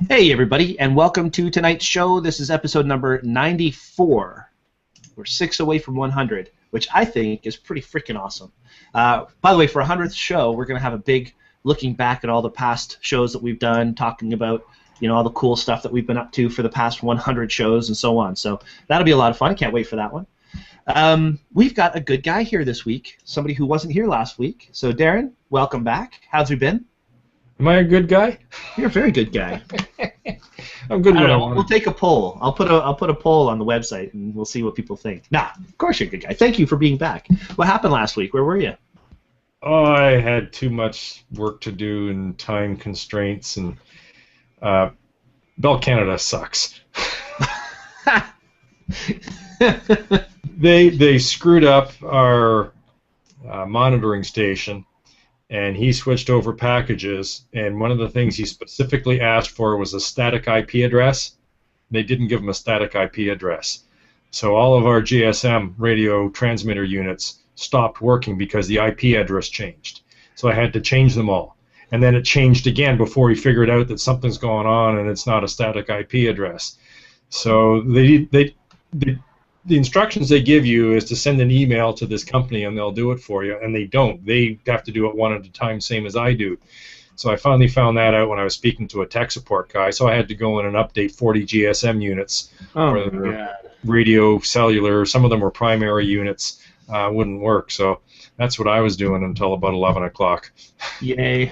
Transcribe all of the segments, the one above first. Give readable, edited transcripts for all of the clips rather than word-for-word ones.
Hey everybody, and welcome to tonight's show. This is episode number 94. We're 6 away from 100, which I think is pretty freaking awesome. By the way, for 100th show, we're going to have a big looking back at all the past shows that we've done, talking about all the cool stuff that we've been up to for the past 100 shows and so on. So that'll be a lot of fun. I can't wait for that one. We've got a good guy here this week, somebody who wasn't here last week. So Darren, welcome back. How's you been? Am I a good guy? You're a very good guy. I'm good. We'll take a poll. I'll put a poll on the website, and we'll see what people think. Nah, of course you're a good guy. Thank you for being back. What happened last week? Where were you? Oh, I had too much work to do and time constraints, and Bell Canada sucks. They screwed up our monitoring station, and he switched over packages, and one of the things he specifically asked for was a static IP address. They didn't give him a static IP address. So all of our GSM radio transmitter units stopped working because the IP address changed. So I had to change them all. And then it changed again before he figured out that something's going on and it's not a static IP address. So the instructions they give you is to send an email to this company and they'll do it for you, and they don't. They have to do it one at a time, same as I do. So I finally found that out when I was speaking to a tech support guy, so I had to go in and update 40 GSM units. Oh, my God. Radio, cellular, some of them were primary units, wouldn't work. So that's what I was doing until about 11 o'clock. Yay.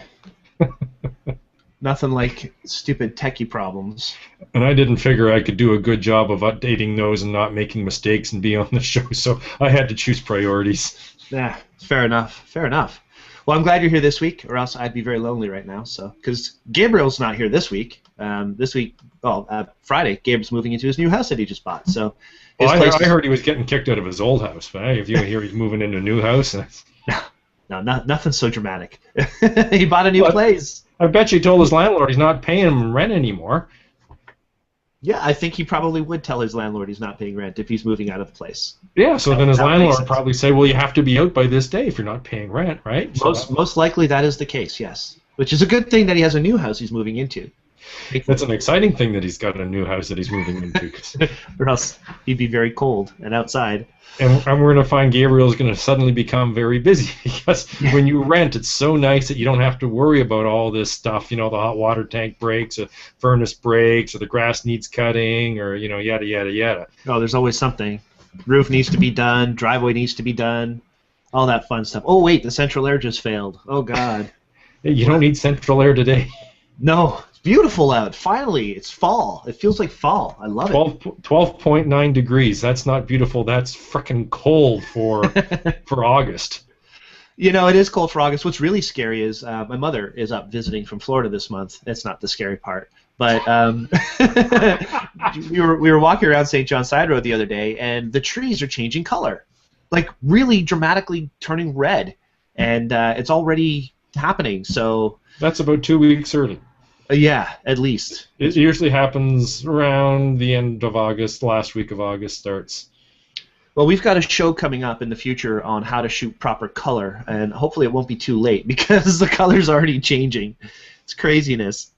Nothing like stupid techie problems. And I didn't figure I could do a good job of updating those and not making mistakes and be on the show, so I had to choose priorities. Yeah, fair enough. Fair enough. Well, I'm glad you're here this week, or else I'd be very lonely right now. So, because Gabriel's not here this week. Friday, Gabriel's moving into his new house that he just bought. So, I heard he was getting kicked out of his old house. But if you hear he's moving into a new house, no, nothing so dramatic. He bought a new place. I bet you told his landlord he's not paying him rent anymore. Yeah, I think he probably would tell his landlord he's not paying rent if he's moving out of the place. Yeah, so then his landlord would probably say, well, you have to be out by this day if you're not paying rent, right? Most likely that is the case, yes. Which is a good thing that he has a new house he's moving into. That's an exciting thing that he's got a new house that he's moving into. Or else he'd be very cold and outside. And we're going to find Gabriel's going to suddenly become very busy because when you rent, it's so nice that you don't have to worry about all this stuff. The hot water tank breaks, or furnace breaks, or the grass needs cutting, or yada yada yada. Oh, there's always something. Roof needs to be done. Driveway needs to be done. All that fun stuff. Oh wait, the central air just failed. Oh God. Hey, you don't need central air today. No. Beautiful out. Finally, it's fall. It feels like fall. I love it. 12.9 degrees. That's not beautiful. That's frickin' cold for August. It is cold for August. What's really scary is my mother is up visiting from Florida this month. That's not the scary part. But we were walking around St. John Side Road the other day, and the trees are changing color, like really dramatically turning red, and it's already happening. So that's about 2 weeks early. Yeah, at least. It usually happens around the end of August, last week of August starts. Well, we've got a show coming up in the future on how to shoot proper color, and hopefully it won't be too late because the color's already changing. It's craziness.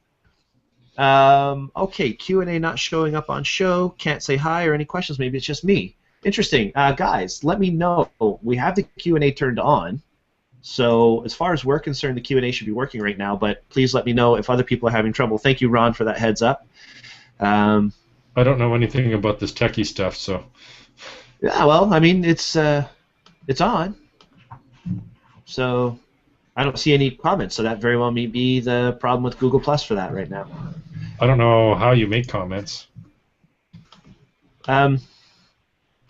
Okay, Q&A not showing up on show. Can't say hi or any questions. Maybe it's just me. Interesting. Guys, let me know. We have the Q&A turned on. So as far as we're concerned, the Q&A should be working right now, but please let me know if other people are having trouble. Thank you, Ron, for that heads up. I don't know anything about this techie stuff, so... Yeah, well, I mean, it's on. So I don't see any comments, so that very well may be the problem with Google Plus for that right now. I don't know how you make comments. Did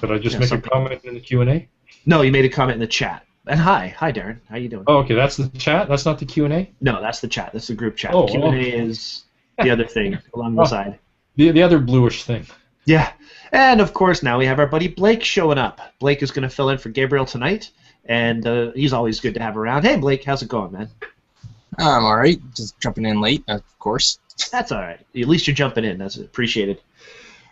I just make a comment in the Q&A? No, you made a comment in the chat. And hi, Darren. How you doing? Oh, okay, that's the chat? That's not the Q&A? No, that's the chat. That's the group chat. Oh, the Q&A is the other thing along the side. The other bluish thing. Yeah. And, of course, now we have our buddy Blake showing up. Blake is going to fill in for Gabriel tonight, and he's always good to have around. Hey, Blake, how's it going, man? I'm all right. Just jumping in late, of course. That's all right. At least you're jumping in. That's appreciated.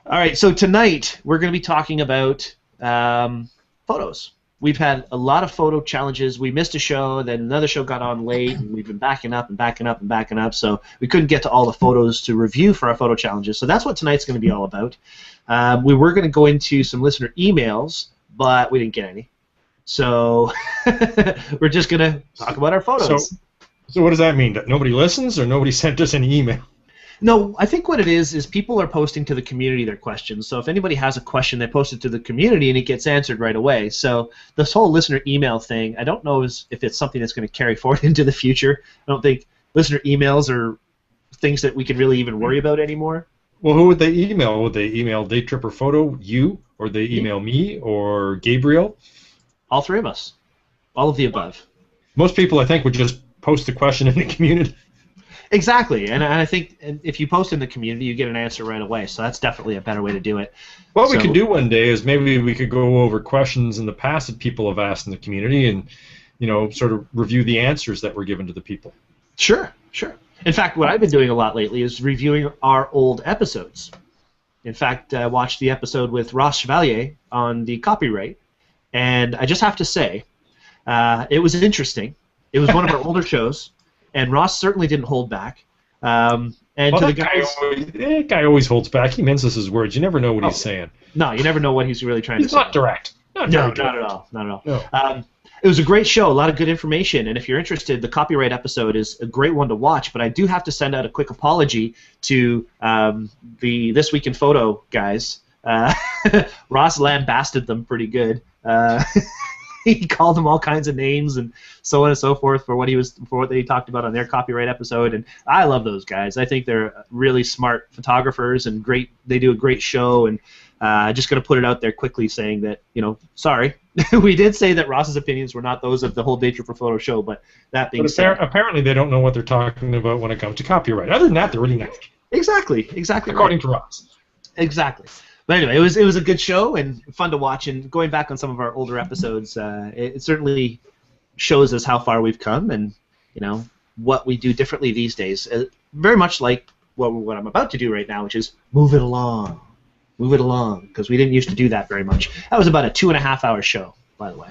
All right, so tonight we're going to be talking about photos. we've had a lot of photo challenges. We missed a show, then another show got on late, and we've been backing up and backing up and backing up, so we couldn't get to all the photos to review for our photo challenges. So that's what tonight's going to be all about. We were going to go into some listener emails, but we didn't get any. So we're just going to talk about our photos. So what does that mean? That nobody listens or nobody sent us any email? No, I think what it is people are posting to the community their questions. So if anybody has a question, they post it to the community and it gets answered right away. So this whole listener email thing, I don't know if it's something that's going to carry forward into the future. I don't think listener emails are things that we can really even worry about anymore. Well, who would they email? Would they email Daytripper Photo, you, or they email me, or Gabriel? All three of us. All of the above. Most people, I think, would just post the question in the community. Exactly, and I think if you post in the community, you get an answer right away, so that's definitely a better way to do it. What we could do one day is maybe we could go over questions in the past that people have asked in the community and, sort of review the answers that were given to the people. Sure. In fact, what I've been doing a lot lately is reviewing our old episodes. In fact, I watched the episode with Ross Chevalier on the copyright, and I just have to say, it was interesting. It was one of our older shows. And Ross certainly didn't hold back. To the guys, that guy always holds back. He minces his words. You never know what he's saying. No, you never know what he's really trying to say. He's not direct. Not at all. No. It was a great show, a lot of good information, and if you're interested, the copyright episode is a great one to watch, but I do have to send out a quick apology to the This Week in Photo guys. Ross lambasted them pretty good. He called them all kinds of names and so on and so forth for what they talked about on their copyright episode, and I love those guys. I think they're really smart photographers and great. They do a great show, and just going to put it out there quickly, saying that sorry, we did say that Ross's opinions were not those of the whole Daytripper Photo show, but that being said, apparently they don't know what they're talking about when it comes to copyright. Other than that, they're really nice. Exactly. According to Ross. Exactly. But anyway, it was a good show and fun to watch. And going back on some of our older episodes, it certainly shows us how far we've come and what we do differently these days. Very much like what I'm about to do right now, which is move it along, because we didn't used to do that very much. That was about a 2.5-hour show, by the way.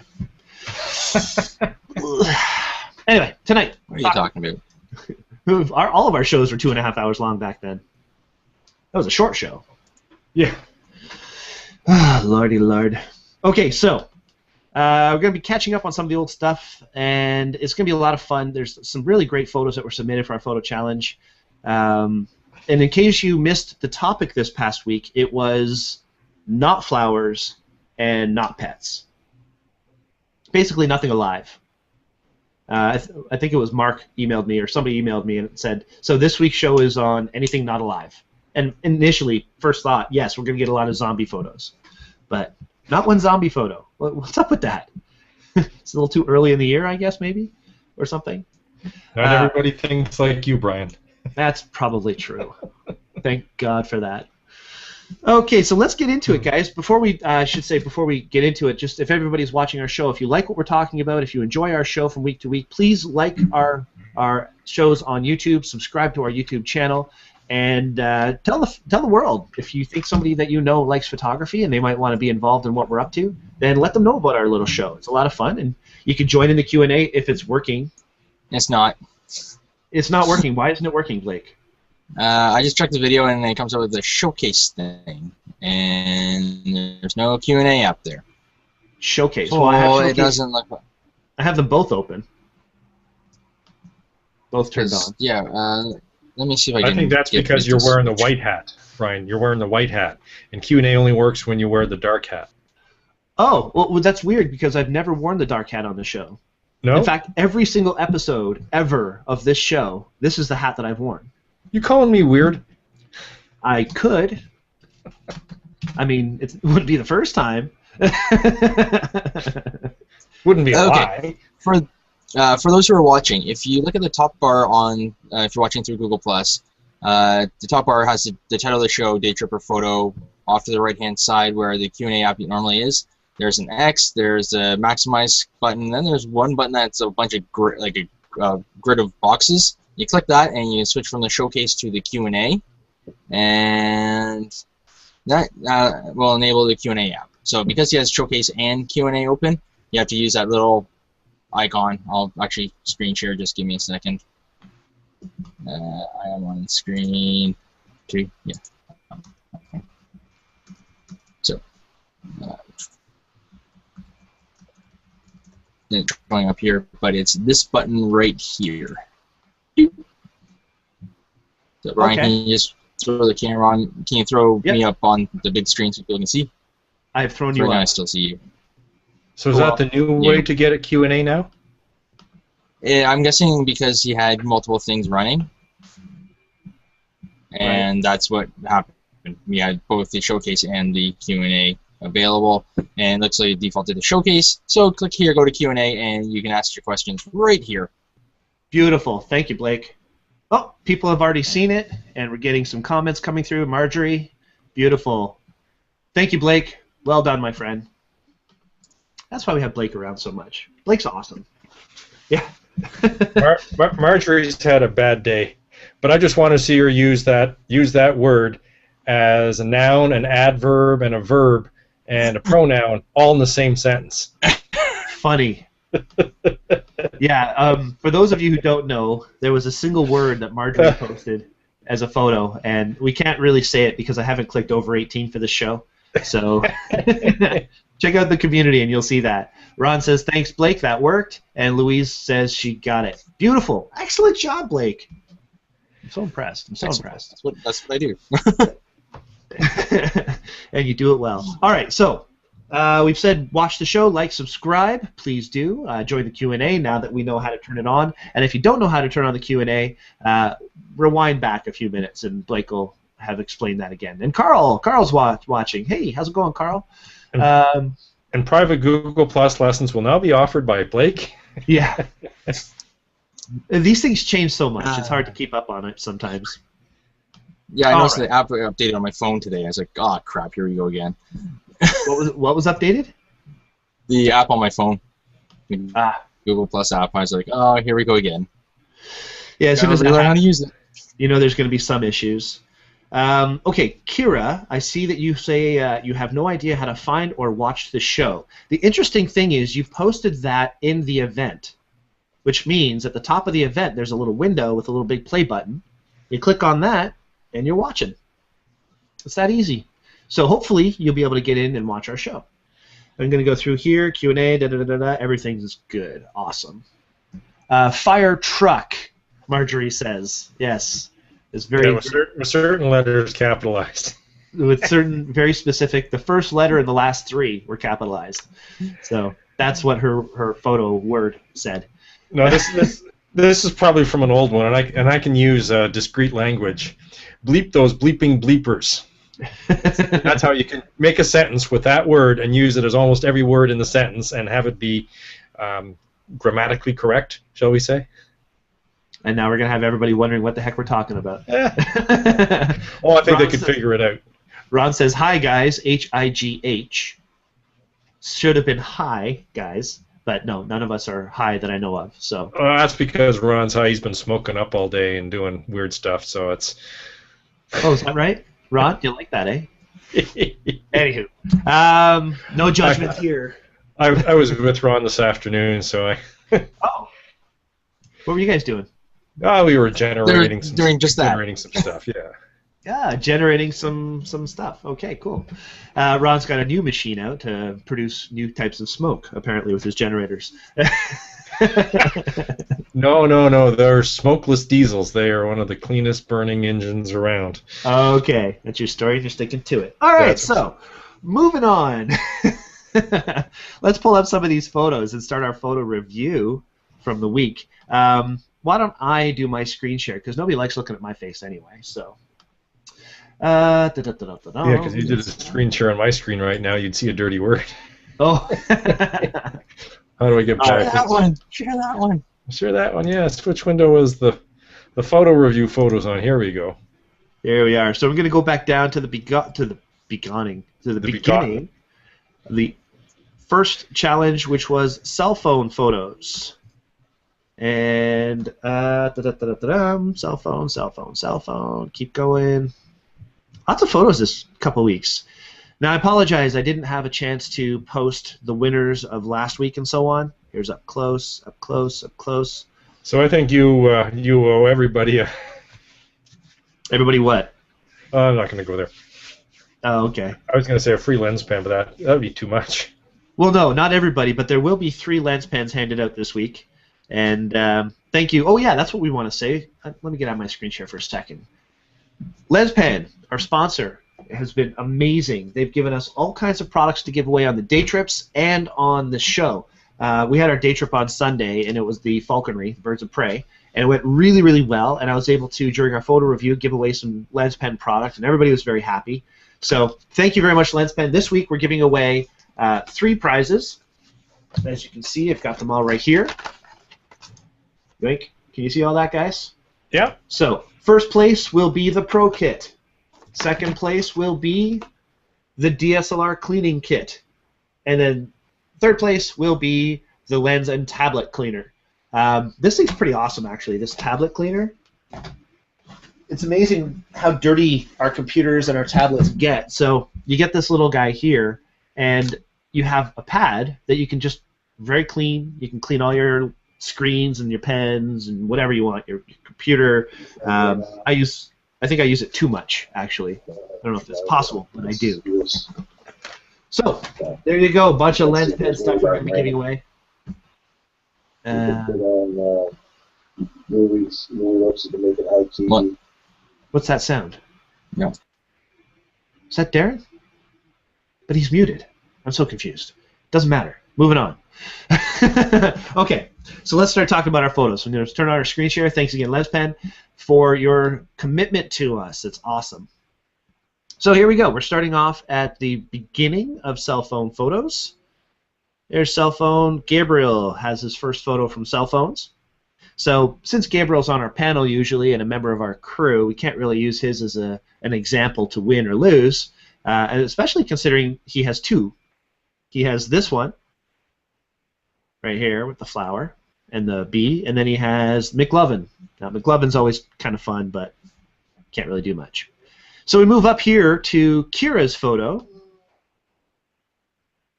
Anyway, tonight. What are you talking about? All of our shows were 2.5 hours long back then. That was a short show. Yeah. Lordy Lord. Okay, so we're going to be catching up on some of the old stuff, and it's going to be a lot of fun. There's some really great photos that were submitted for our photo challenge. And in case you missed the topic this past week, it was not flowers and not pets. Basically nothing alive. I think it was Mark emailed me, or somebody emailed me and said, so this week's show is on anything not alive. And initially, first thought, yes, we're going to get a lot of zombie photos. But not one zombie photo. What's up with that? It's a little too early in the year, I guess, maybe? Or something? Not everybody thinks like you, Brian. That's probably true. Thank God for that. Okay, so let's get into it, guys. Before we get into it, just if everybody's watching our show, if you like what we're talking about, if you enjoy our show from week to week, please like our shows on YouTube, subscribe to our YouTube channel, and tell the world if you think somebody that you know likes photography and they might want to be involved in what we're up to, then let them know about our little show. It's a lot of fun, and you can join in the Q&A if it's working. It's not. It's not working. Why isn't it working, Blake? I just checked the video and it comes up with the showcase thing, and there's no Q&A up there. Showcase. Oh, well, it doesn't look. I have them both open. Both turned on. Yeah. Let me see if I can. I think that's because you're wearing the white hat, Brian. You're wearing the white hat, and Q&A only works when you wear the dark hat. Oh, well, that's weird because I've never worn the dark hat on the show. No? In fact, every single episode ever of this show, this is the hat that I've worn. You calling me weird? I could. I mean, it wouldn't be the first time. Wouldn't be a lie. For those who are watching, if you look at the top bar on, if you're watching through Google+, the top bar has the title of the show, Daytripper Photo, off to the right-hand side where the Q&A app normally is. There's an X, there's a maximize button, then there's one button that's a bunch of grid of boxes. You click that and you switch from the showcase to the Q&A, and that will enable the Q&A app. So because he has showcase and Q&A open, you have to use that little icon. I'll actually screen share. Just give me a second. I am on screen 2. Yeah. Okay. So, it's going up here, but it's this button right here. So Brian, can you just throw the camera on? Can you throw me up on the big screen so people can see? I've thrown you up. I still see you. So is that the new way to get a Q&A now? Yeah, I'm guessing because he had multiple things running. And that's what happened. We had both the showcase and the Q&A available. And it looks like it defaulted to showcase. So click here, go to Q&A, and you can ask your questions right here. Beautiful. Thank you, Blake. Oh, people have already seen it, and we're getting some comments coming through. Marjorie, beautiful. Thank you, Blake. Well done, my friend. That's why we have Blake around so much. Blake's awesome. Yeah. Marjorie's had a bad day, but I just want to see her use that word as a noun, an adverb, and a verb, and a pronoun all in the same sentence. Funny. Yeah, for those of you who don't know, there was a single word that Marjorie posted as a photo, and we can't really say it because I haven't clicked over 18 for this show. So check out the community and you'll see that. Ron says, thanks, Blake, that worked. And Louise says she got it. Beautiful. Excellent job, Blake. I'm so impressed. I'm so impressed. That's what I do. And you do it well. All right, so we've said watch the show, like, subscribe. Please do. Join the Q&A now that we know how to turn it on. And if you don't know how to turn on the Q&A, rewind back a few minutes and Blake will have explained that again. And Carl's watching. Hey, how's it going, Carl? And private Google Plus lessons will now be offered by Blake. Yeah. These things change so much. It's hard to keep up on it sometimes. Yeah, I noticed the app updated on my phone today. I was like, oh, crap, here we go again. What was updated? The app on my phone. Google Plus app. I was like, oh, here we go again. Yeah, as soon as I learn how to use it. You know there's going to be some issues. Okay, Kira, I see that you say you have no idea how to find or watch the show. The interesting thing is you've posted that in the event, which means at the top of the event there's a little window with a little big play button. You click on that, and you're watching. It's that easy. So hopefully you'll be able to get in and watch our show. I'm going to go through here, Q&A, everything's good. Awesome. Fire truck, Marjorie says. Yes. It's very with certain letters capitalized. With certain very specific, the first letter and the last 3 were capitalized. So that's what her photo word said. No, this is probably from an old one, and I can use discrete language. Bleep those bleeping bleepers. That's how you can make a sentence with that word and use it as almost every word in the sentence and have it be grammatically correct, shall we say? And now we're going to have everybody wondering what the heck we're talking about. Oh, I think they could figure it out. Ron says, hi, guys, H-I-G-H. Should have been hi, guys, but no, none of us are high that I know of. So. That's because Ron's high. He's been smoking up all day and doing weird stuff, so it's... Oh, is that right? Ron, you like that, eh? Anywho, no judgment here. I was with Ron this afternoon, so I... Oh. What were you guys doing? We were generating some stuff, yeah. Yeah, generating some stuff. Okay, cool. Ron's got a new machine out to produce new types of smoke, apparently, with his generators. No. They're smokeless diesels. They are one of the cleanest burning engines around. Okay, that's your story. You're sticking to it. All right, so moving on. Let's pull up some of these photos and start our photo review from the week. Why don't I do my screen share? Because nobody likes looking at my face anyway. So. Yeah, because you did a screen share on my screen right now, you'd see a dirty word. Oh. How do I get back? Share that one. Share that one. Share that one. Yes. Which window was the photo review photos on? Here we go. There we are. So we're going to go back down to the beginning. The first challenge, which was cell phone photos. And cell phone. Keep going. Lots of photos this couple weeks. Now, I apologize. I didn't have a chance to post the winners of last week and so on. Here's up close, up close, up close. So I think you owe everybody a... Everybody what? I'm not going to go there. Oh, okay. I was going to say a free lens pen, but that would be too much. Well, no, not everybody, but there will be 3 lens pens handed out this week. And thank you. Oh, yeah, that's what we want to say. Let me get out my screen share for a second. LensPen, our sponsor, has been amazing. They've given us all kinds of products to give away on the day trips and on the show. We had our day trip on Sunday, and it was the falconry, birds of prey, and it went really, really well. And I was able to, during our photo review, give away some LensPen product, and everybody was very happy. So thank you very much, LensPen. This week we're giving away 3 prizes. As you can see, I've got them all right here. Yoink. Can you see all that, guys? Yeah. So first place will be the Pro Kit. Second place will be the DSLR cleaning kit. And then third place will be the lens and tablet cleaner. This thing's pretty awesome, actually, this tablet cleaner. It's amazing how dirty our computers and our tablets get. So you get this little guy here, and you have a pad that you can just very clean. You can clean all your screens and your pens and whatever you want, your computer. I think I use it too much, actually. I don't know if it's possible, but I do. So, there you go, a bunch of lens pen stuff we're going to be giving away. What's that sound? No. Is that Darren? But he's muted. I'm so confused. Doesn't matter. Moving on. Okay, so let's start talking about our photos. I'm going to turn on our screen share. Thanks again, LensPen, for your commitment to us. It's awesome. So here we go. We're starting off at the beginning of cell phone photos. There's cell phone. Gabriel has his first photo from cell phones. So since Gabriel's on our panel usually and a member of our crew, we can't really use his as an example to win or lose, and especially considering he has 2. He has this one right here with the flower and the bee, and then he has McLovin. Now McLovin's always kind of fun, but can't really do much. So we move up here to Kira's photo,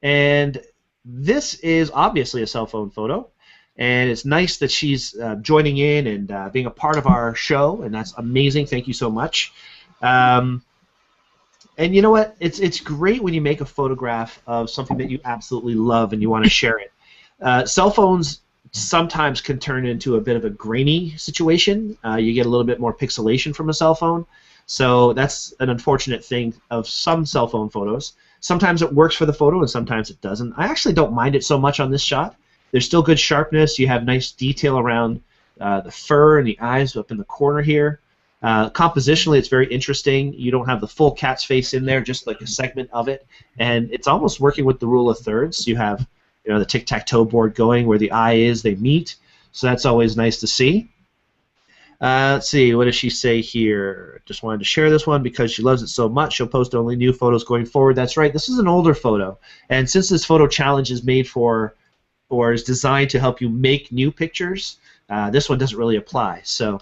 and this is obviously a cell phone photo, and it's nice that she's joining in and being a part of our show, and that's amazing. Thank you so much. And you know what? It's great when you make a photograph of something that you absolutely love and you want to share it. Cell phones sometimes can turn into a bit of a grainy situation. You get a little bit more pixelation from a cell phone. So that's an unfortunate thing of some cell phone photos. Sometimes it works for the photo and sometimes it doesn't. I actually don't mind it so much on this shot. There's still good sharpness. You have nice detail around the fur and the eyes up in the corner here. Compositionally, it's very interesting. You don't have the full cat's face in there, just like a segment of it. And it's almost working with the rule of thirds. You have the tic-tac-toe board going where the eye is, they meet. So that's always nice to see. Let's see, what does she say here? Just wanted to share this one because she loves it so much. She'll post only new photos going forward. That's right. This is an older photo. And since this photo challenge is made for, or is designed to help you make new pictures, this one doesn't really apply. So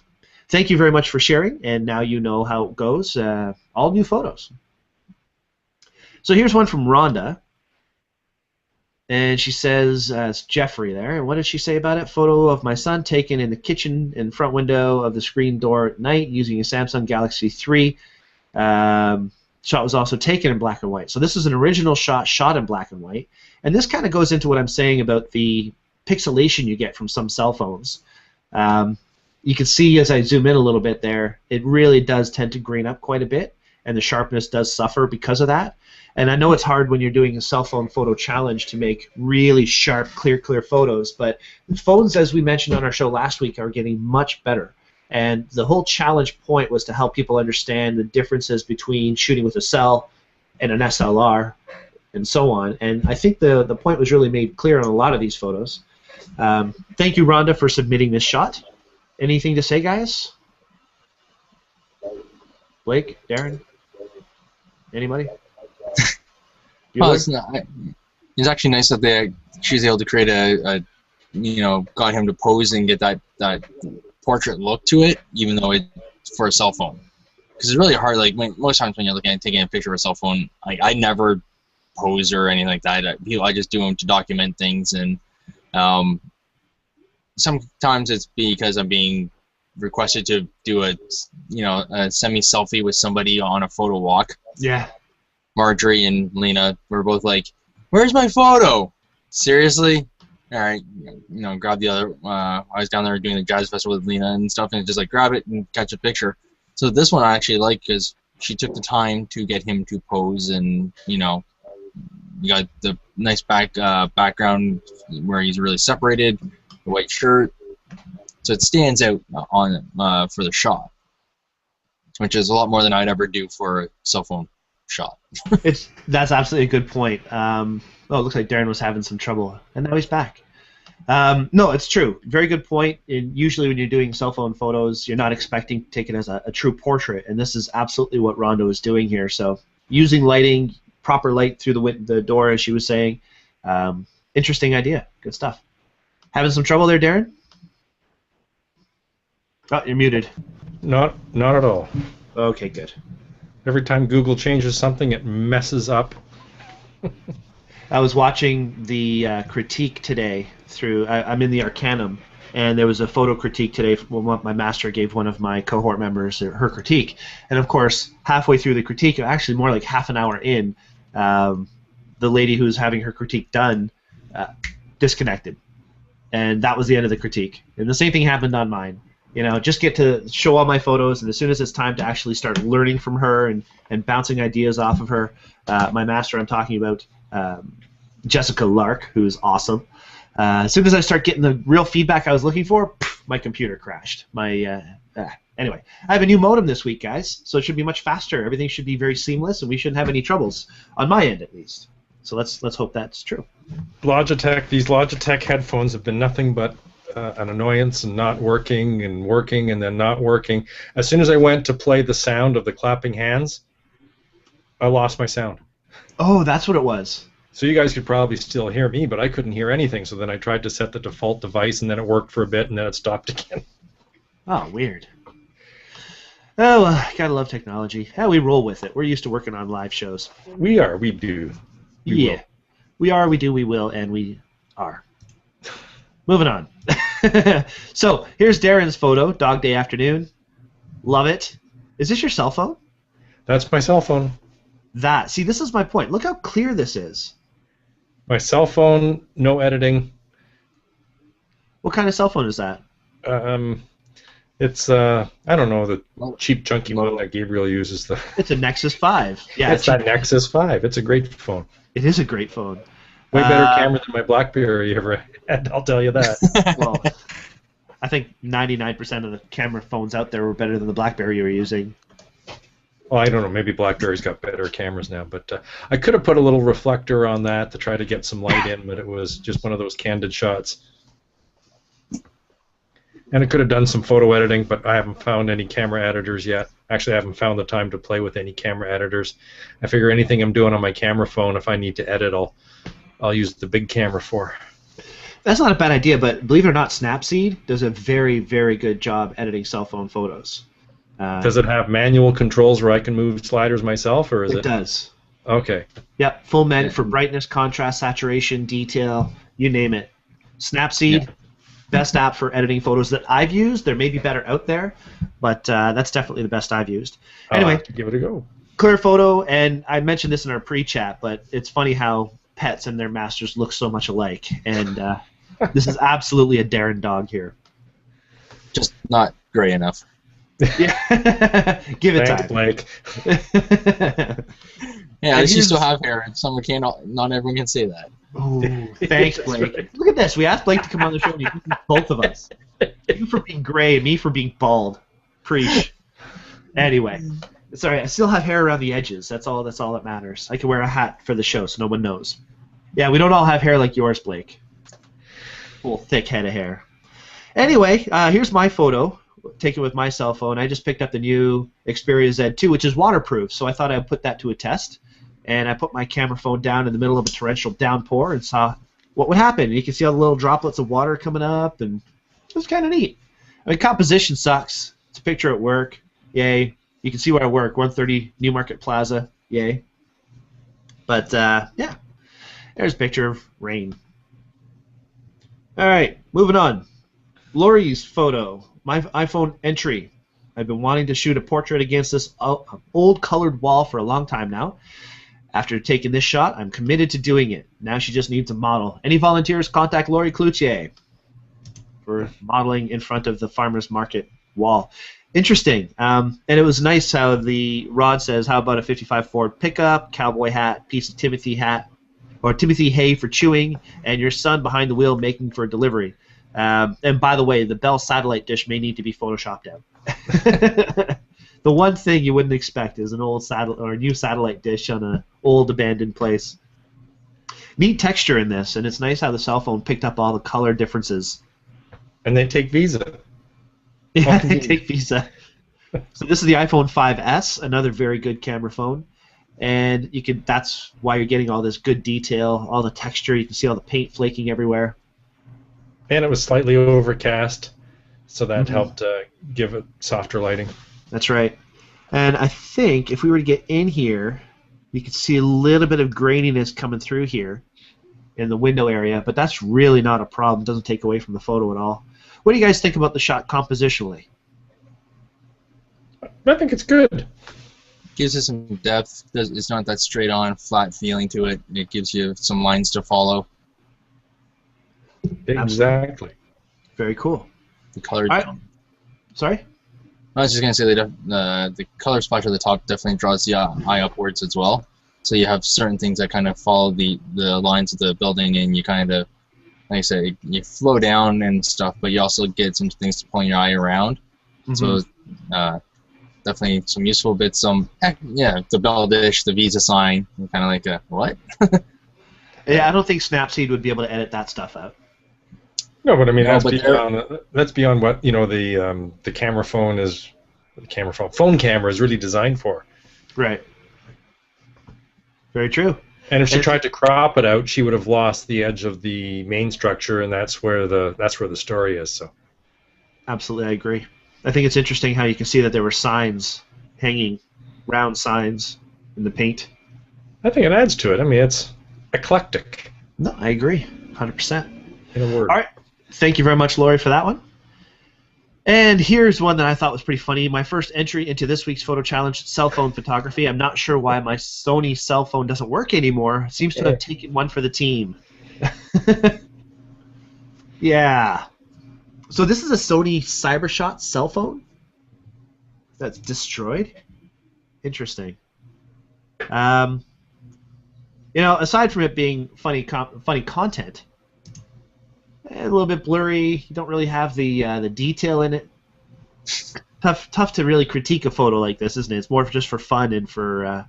thank you very much for sharing, and now you know how it goes. All new photos. So here's one from Rhonda. And she says, it's Jeffrey there. And what did she say about it? Photo of my son taken in the kitchen and front window of the screen door at night using a Samsung Galaxy 3. Shot was also taken in black and white. So this is an original shot in black and white. And this kind of goes into what I'm saying about the pixelation you get from some cell phones. You can see as I zoom in a little bit there, it really does tend to grain up quite a bit, and the sharpness does suffer because of that. And I know it's hard when you're doing a cell phone photo challenge to make really sharp, clear photos, but the phones, as we mentioned on our show last week, are getting much better. And the whole challenge point was to help people understand the differences between shooting with a cell and an SLR and so on. And I think the point was really made clear on a lot of these photos. Thank you, Rhonda, for submitting this shot. Anything to say, guys? Blake, Darren? Anybody? Well, it's actually nice that she was able to create got him to pose and get that portrait look to it, even though it's for a cell phone. because it's really hard. Like most times when you're looking at taking a picture with a cell phone, I never pose or anything like that. I just do them to document things, and sometimes it's because I'm being requested to do a semi selfie with somebody on a photo walk. Yeah. Marjorie and Lena were both like, "Where's my photo?" Seriously? All right, grab the other. I was down there doing the jazz festival with Lena and stuff, and just like grab it and catch a picture. So this one I actually like because she took the time to get him to pose, and you got the nice background where he's really separated, the white shirt, so it stands out on for the shot, which is a lot more than I'd ever do for a cell phone shot. That's absolutely a good point. It looks like Darren was having some trouble, and now he's back. No, it's true. Very good point. Usually when you're doing cell phone photos, you're not expecting to take it as a true portrait, and this is absolutely what Rondo is doing here. So using lighting, proper light through the door, as she was saying, interesting idea. Good stuff. Having some trouble there, Darren? Oh, you're muted. Not at all. Okay, good. Every time Google changes something, it messes up. I was watching the critique today through. I'm in the Arcanum, and there was a photo critique today. My master gave one of my cohort members her critique, and of course, halfway through the critique, actually more like half an hour in, the lady who was having her critique done disconnected, and that was the end of the critique. And the same thing happened on mine. Just get to show all my photos, and as soon as it's time to actually start learning from her and bouncing ideas off of her, my master I'm talking about, Jessica Lark, who's awesome. As soon as I start getting the real feedback I was looking for, my computer crashed. Anyway, I have a new modem this week, guys, so it should be much faster. Everything should be very seamless, and we shouldn't have any troubles, on my end at least. So let's hope that's true. These Logitech headphones have been nothing but an annoyance, and not working and then not working. As soon as I went to play the sound of the clapping hands, I lost my sound. Oh, that's what it was. So you guys could probably still hear me, but I couldn't hear anything. So then I tried to set the default device, and then it worked for a bit, and then it stopped again. Oh, weird. Oh, gotta love technology. Yeah, we roll with it. We're used to working on live shows. We are. We do. We will. We are, we do, we will, and we are. Moving on. So, here's Darren's photo, Dog Day Afternoon. Love it. Is this your cell phone? That's my cell phone. See, this is my point. Look how clear this is. My cell phone, no editing. What kind of cell phone is that? It's I don't know, the cheap junky one that Gabriel uses. It's a Nexus 5. Yeah, it's that Nexus 5. It's a great phone. It is a great phone. Way better camera than my BlackBerry ever had, I'll tell you that. Well, I think 99% of the camera phones out there were better than the BlackBerry you were using. Well, I don't know. Maybe BlackBerry's got better cameras now, but I could have put a little reflector on that to try to get some light in, but it was just one of those candid shots. And I could have done some photo editing, but I haven't found any camera editors yet. Actually, I haven't found the time to play with any camera editors. I figure anything I'm doing on my camera phone, if I need to edit, I'll use the big camera for. That's not a bad idea, but believe it or not, Snapseed does a very, very good job editing cell phone photos. Does it have manual controls where I can move sliders myself, or is it? It does. Okay. Yep, full menu for brightness, contrast, saturation, detail, you name it. Snapseed, best app for editing photos that I've used. There may be better out there, but that's definitely the best I've used. Anyway, give it a go. Clear photo, and I mentioned this in our pre-chat, but it's funny how pets and their masters look so much alike, and this is absolutely a Darren dog here. Just not gray enough. Yeah, give it time, Blake. Yeah, at least you still have hair. Someone can't. Not everyone can say that. Oh, thanks, Blake. Right. Look at this. We asked Blake to come on the show, and he both of us. You for being gray, and me for being bald. Preach. Anyway, sorry. I still have hair around the edges. That's all. That's all that matters. I can wear a hat for the show, so no one knows. Yeah, we don't all have hair like yours, Blake. Full thick head of hair. Anyway, here's my photo. Taken with my cell phone. I just picked up the new Xperia Z2, which is waterproof, so I thought I'd put that to a test. And I put my camera phone down in the middle of a torrential downpour and saw what would happen. And you can see all the little droplets of water coming up, and it was kind of neat. I mean, composition sucks. It's a picture at work. Yay. You can see where I work, 130 Newmarket Plaza, yay. But, yeah, there's a picture of rain. All right, moving on. Lori's photo, my iPhone entry. I've been wanting to shoot a portrait against this old colored wall for a long time now. After taking this shot, I'm committed to doing it. Now she just needs a model. Any volunteers, contact Lori Cloutier for modeling in front of the farmer's market wall. Interesting. And it was nice how the rod says, how about a 55 Ford pickup, cowboy hat, piece of Timothy hat, or Timothy hay for chewing, and your son behind the wheel making for delivery. And by the way, the Bell satellite dish may need to be photoshopped out. The one thing you wouldn't expect is an old or a new satellite dish on an old abandoned place. Neat texture in this, and it's nice how the cell phone picked up all the color differences. And they take Visa. Yeah, they take Visa. So this is the iPhone 5S, another very good camera phone. And that's why you're getting all this good detail, all the texture. You can see all the paint flaking everywhere. And it was slightly overcast, so that helped give it softer lighting. That's right. And I think if we were to get in here, you could see a little bit of graininess coming through here in the window area, but that's really not a problem. It doesn't take away from the photo at all. What do you guys think about the shot compositionally? I think it's good. Gives it some depth. It's not that straight-on, flat feeling to it. It gives you some lines to follow. Exactly. Very cool. The color. Sorry? I was just going to say that the color splash at the top definitely draws the eye upwards as well. So you have certain things that kind of follow the lines of the building, and you kind of, like I said, you flow down and stuff, but you also get some things to point your eye around. So definitely some useful bits. The Bell dish, the Visa sign, kind of like a, what? Yeah, I don't think Snapseed would be able to edit that stuff out. No, but I mean that's beyond what the camera phone is. The phone camera is really designed for. Right. Very true. And if she tried to crop it out, she would have lost the edge of the main structure, and that's where the story is. So. Absolutely, I agree. I think it's interesting how you can see that there were signs hanging, round signs in the paint. I think it adds to it. I mean, it's eclectic. No, I agree, 100%. In a word. All right. Thank you very much, Lori, for that one. And here's one that I thought was pretty funny. My first entry into this week's photo challenge, cell phone photography. I'm not sure why my Sony cell phone doesn't work anymore. It seems to have taken one for the team. Yeah. So this is a Sony CyberShot cell phone that's destroyed? Interesting. Aside from it being funny content, a little bit blurry. You don't really have the detail in it. Tough to really critique a photo like this, isn't it? It's more just for fun and for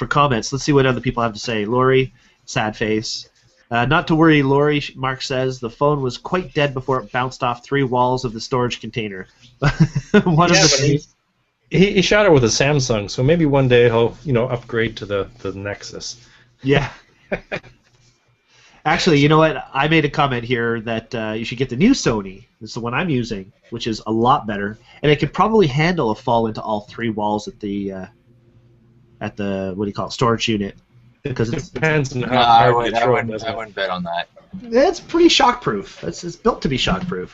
comments. Let's see what other people have to say. Lori, sad face. Not to worry, Lori, Mark says, the phone was quite dead before it bounced off 3 walls of the storage container. He shot it with a Samsung, so maybe one day he'll upgrade to the Nexus. Yeah. Actually, you know what? I made a comment here that you should get the new Sony. It's the one I'm using, which is a lot better, and it could probably handle a fall into all 3 walls at the what do you call it, storage unit. Because it depends on how hard you throw it. I wouldn't bet on that. It's pretty shockproof. It's built to be shockproof.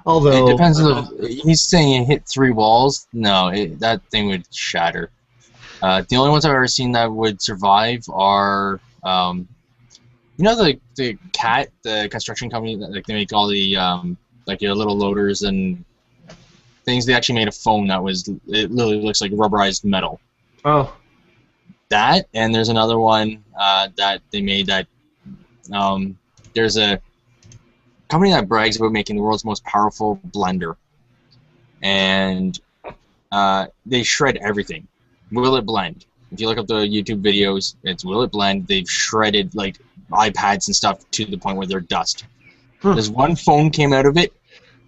Although it depends on he's saying you hit 3 walls. No, that thing would shatter. The only ones I've ever seen that would survive are the Cat, the construction company that they make all the like your little loaders and things. They actually made a phone that it literally looks like rubberized metal. Oh. That, and there's another one that they made that there's a company that brags about making the world's most powerful blender, and they shred everything. Will it blend? If you look up the YouTube videos, it's will it blend. They've shredded like iPads and stuff to the point where they're dust. There's one phone came out of it.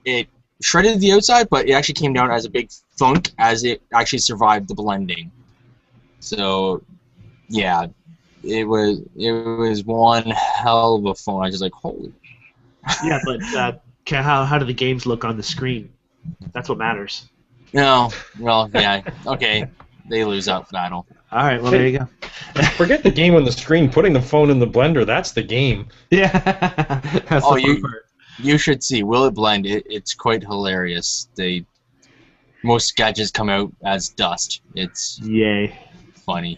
It shredded the outside, but it actually came down as a big thunk as it actually survived the blending. So, yeah, it was one hell of a phone. I was just like, holy. Yeah, but how do the games look on the screen? That's what matters. No, well, yeah, okay. they lose that battle. All right, well, there you go. Forget the game on the screen. Putting the phone in the blender, that's the game. Yeah. That's Oh, the fun part. you should see. Will it blend? It's quite hilarious. Most gadgets come out as dust. It's Yay. funny.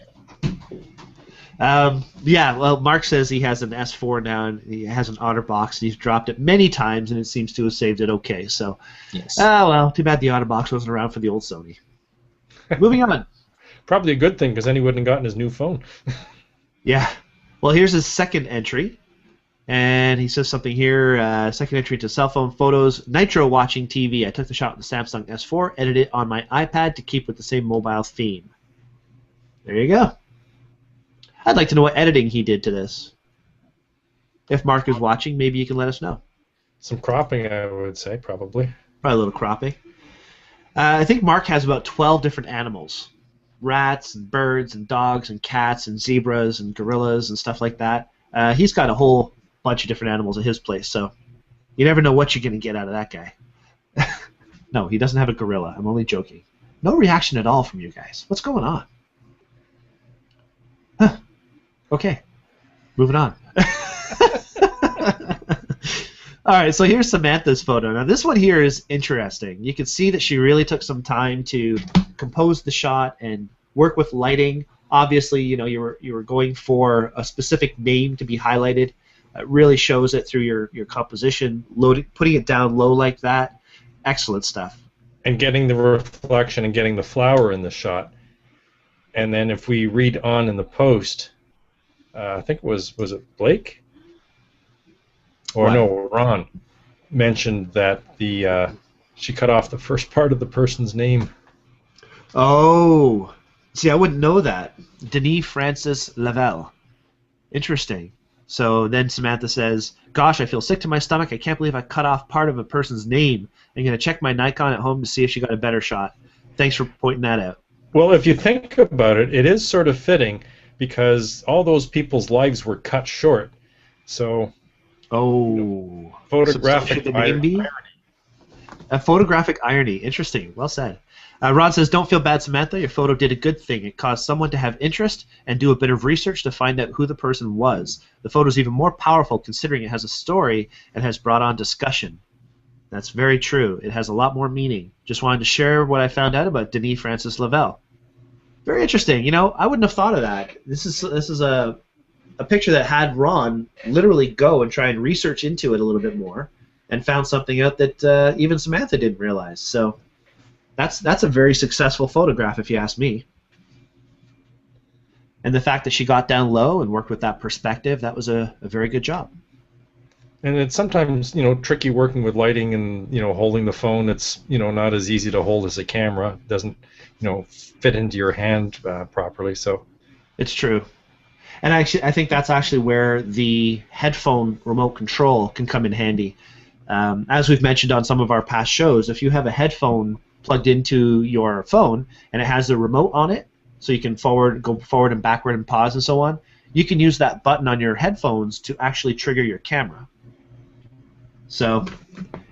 Yeah, well, Mark says he has an S4 now, and he has an OtterBox, and he's dropped it many times, and it seems to have saved it okay. So, Yes. well, too bad the OtterBox wasn't around for the old Sony. Moving on. Probably a good thing, because then he wouldn't have gotten his new phone. Yeah. Well, here's his second entry, and he says something here. Second entry to cell phone photos. Nitro watching TV. I took the shot with the Samsung S4, edited it on my iPad to keep with the same mobile theme. There you go. I'd like to know what editing he did to this. If Mark is watching, maybe you can let us know. Some cropping, I would say, probably. Probably a little cropping. I think Mark has about 12 different animals. Rats and birds and dogs and cats and zebras and gorillas and stuff like that. He's got a whole bunch of different animals at his place, so you never know what you're going to get out of that guy. No, he doesn't have a gorilla. I'm only joking. No reaction at all from you guys. What's going on? Huh. Okay. Moving on. All right, so here's Samantha's photo. Now this one here is interesting. You can see that she really took some time to compose the shot and work with lighting. Obviously, you know, you were going for a specific name to be highlighted. It really shows it through your composition, putting it down low like that. Excellent stuff. And getting the reflection and getting the flower in the shot. And then if we read on in the post, I think it was it Blake? Or What? no, Ron mentioned that she cut off the first part of the person's name. Oh, see, I wouldn't know that. Denis Francis Lavelle. Interesting. So then Samantha says, "Gosh, I feel sick to my stomach. I can't believe I cut off part of a person's name. I'm going to check my Nikon at home to see if she got a better shot. Thanks for pointing that out." Well, if you think about it, it is sort of fitting because all those people's lives were cut short. So, oh, photographic so should the name be? A photographic irony. Interesting. Well said. Ron says, "Don't feel bad, Samantha. Your photo did a good thing. It caused someone to have interest and do a bit of research to find out who the person was. The photo is even more powerful considering it has a story and has brought on discussion." That's very true. It has a lot more meaning. Just wanted to share what I found out about Denis Francis Lavelle. Very interesting. You know, I wouldn't have thought of that. This is a picture that had Ron literally go and try and research into it a little bit more and found something out that even Samantha didn't realize. So that's a very successful photograph, if you ask me. And the fact that she got down low and worked with that perspective, that was a very good job. And it's sometimes, you know, tricky working with lighting and, you know, holding the phone. It's, you know, not as easy to hold as a camera. It doesn't, you know, fit into your hand properly. So it's true. And actually, I think that's actually where the headphone remote control can come in handy. As we've mentioned on some of our past shows, if you have a headphone plugged into your phone and it has a remote on it, so you can go forward and backward and pause and so on, you can use that button on your headphones to actually trigger your camera. So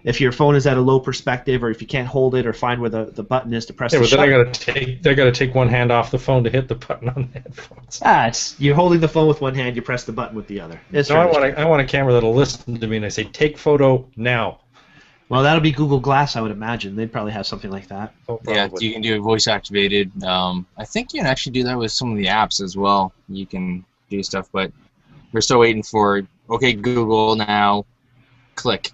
if your phone is at a low perspective, or if you can't hold it or find where the button is to press the shutter. Yeah, but then I gotta take one hand off the phone to hit the button on the headphones. You're holding the phone with one hand, you press the button with the other. I want a camera that'll listen to me and I say, "Take photo now." Well, that'll be Google Glass, I would imagine. They'd probably have something like that. Oh, yeah, you can do it voice activated. I think you can actually do that with some of the apps as well. You can do stuff, but we're still waiting for, okay, Google, now click.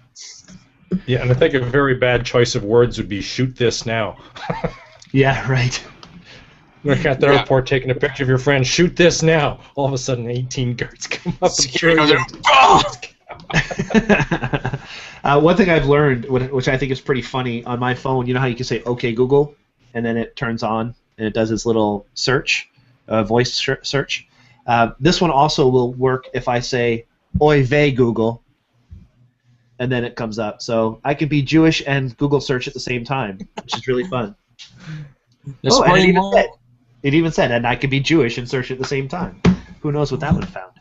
Yeah, and I think a very bad choice of words would be "shoot this now." Yeah, right. You're at the airport taking a picture of your friend. "Shoot this now." All of a sudden, 18 guards come up. One thing I've learned, which I think is pretty funny, on my phone, you know how you can say "Okay, Google," and then it turns on and it does its little search, voice search. This one also will work if I say "Oy vey, Google," and then it comes up. So I could be Jewish and Google search at the same time, which is really fun. And it even said, and I could be Jewish and search at the same time. Who knows what that would have found?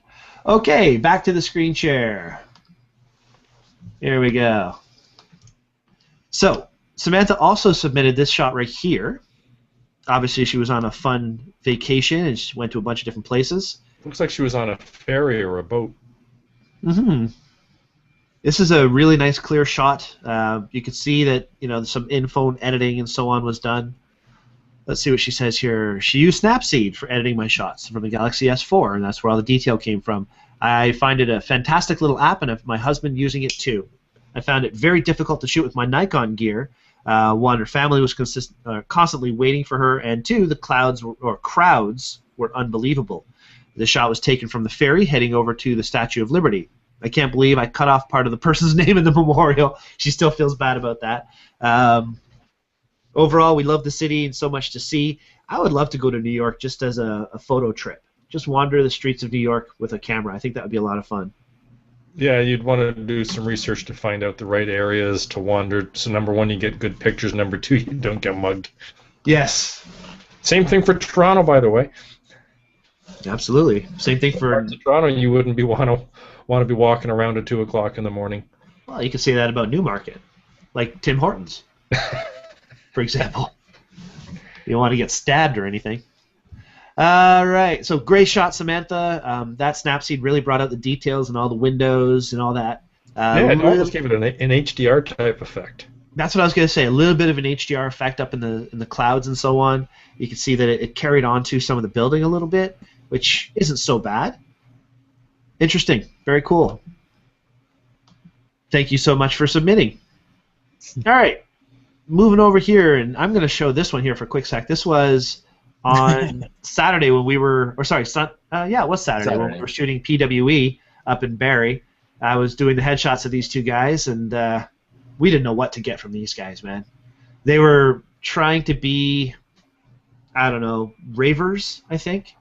Okay, back to the screen share. Here we go. So Samantha also submitted this shot right here. Obviously, she was on a fun vacation and she went to a bunch of different places. Looks like she was on a ferry or a boat. Mm-hmm. This is a really nice, clear shot. You can see that some in-phone editing and so on was done. Let's see what she says here. She used Snapseed for editing my shots from the Galaxy S4, and that's where all the detail came from. I find it a fantastic little app, and my husband using it too. I found it very difficult to shoot with my Nikon gear. One, her family was constantly waiting for her, and two, the crowds were unbelievable. The shot was taken from the ferry heading over to the Statue of Liberty. I can't believe I cut off part of the person's name in the memorial. She still feels bad about that. Overall, we love the city and so much to see. I would love to go to New York just as a photo trip. Just wander the streets of New York with a camera. I think that would be a lot of fun. Yeah, you'd want to do some research to find out the right areas to wander. So number one, you get good pictures. Number two, you don't get mugged. Yes. Same thing for Toronto, by the way. Absolutely. Same thing for Toronto. You wouldn't want to be walking around at 2 o'clock in the morning. Well, you could say that about Newmarket, like Tim Hortons, for example. You don't want to get stabbed or anything. All right. So great shot, Samantha. That Snapseed really brought out the details and all the windows and all that. Yeah, it almost gave it an HDR type effect. That's what I was going to say. A little bit of an HDR effect up in the clouds and so on. You can see that it carried on to some of the building a little bit, which isn't so bad. Interesting. Very cool. Thank you so much for submitting. All right. Moving over here, and I'm going to show this one here for a quick sec. This was on Saturday when we were, or sorry, it was Saturday when we were shooting PWE up in Barrie. I was doing the headshots of these two guys, and we didn't know what to get from these guys, man. They were trying to be, I don't know, ravers, I think.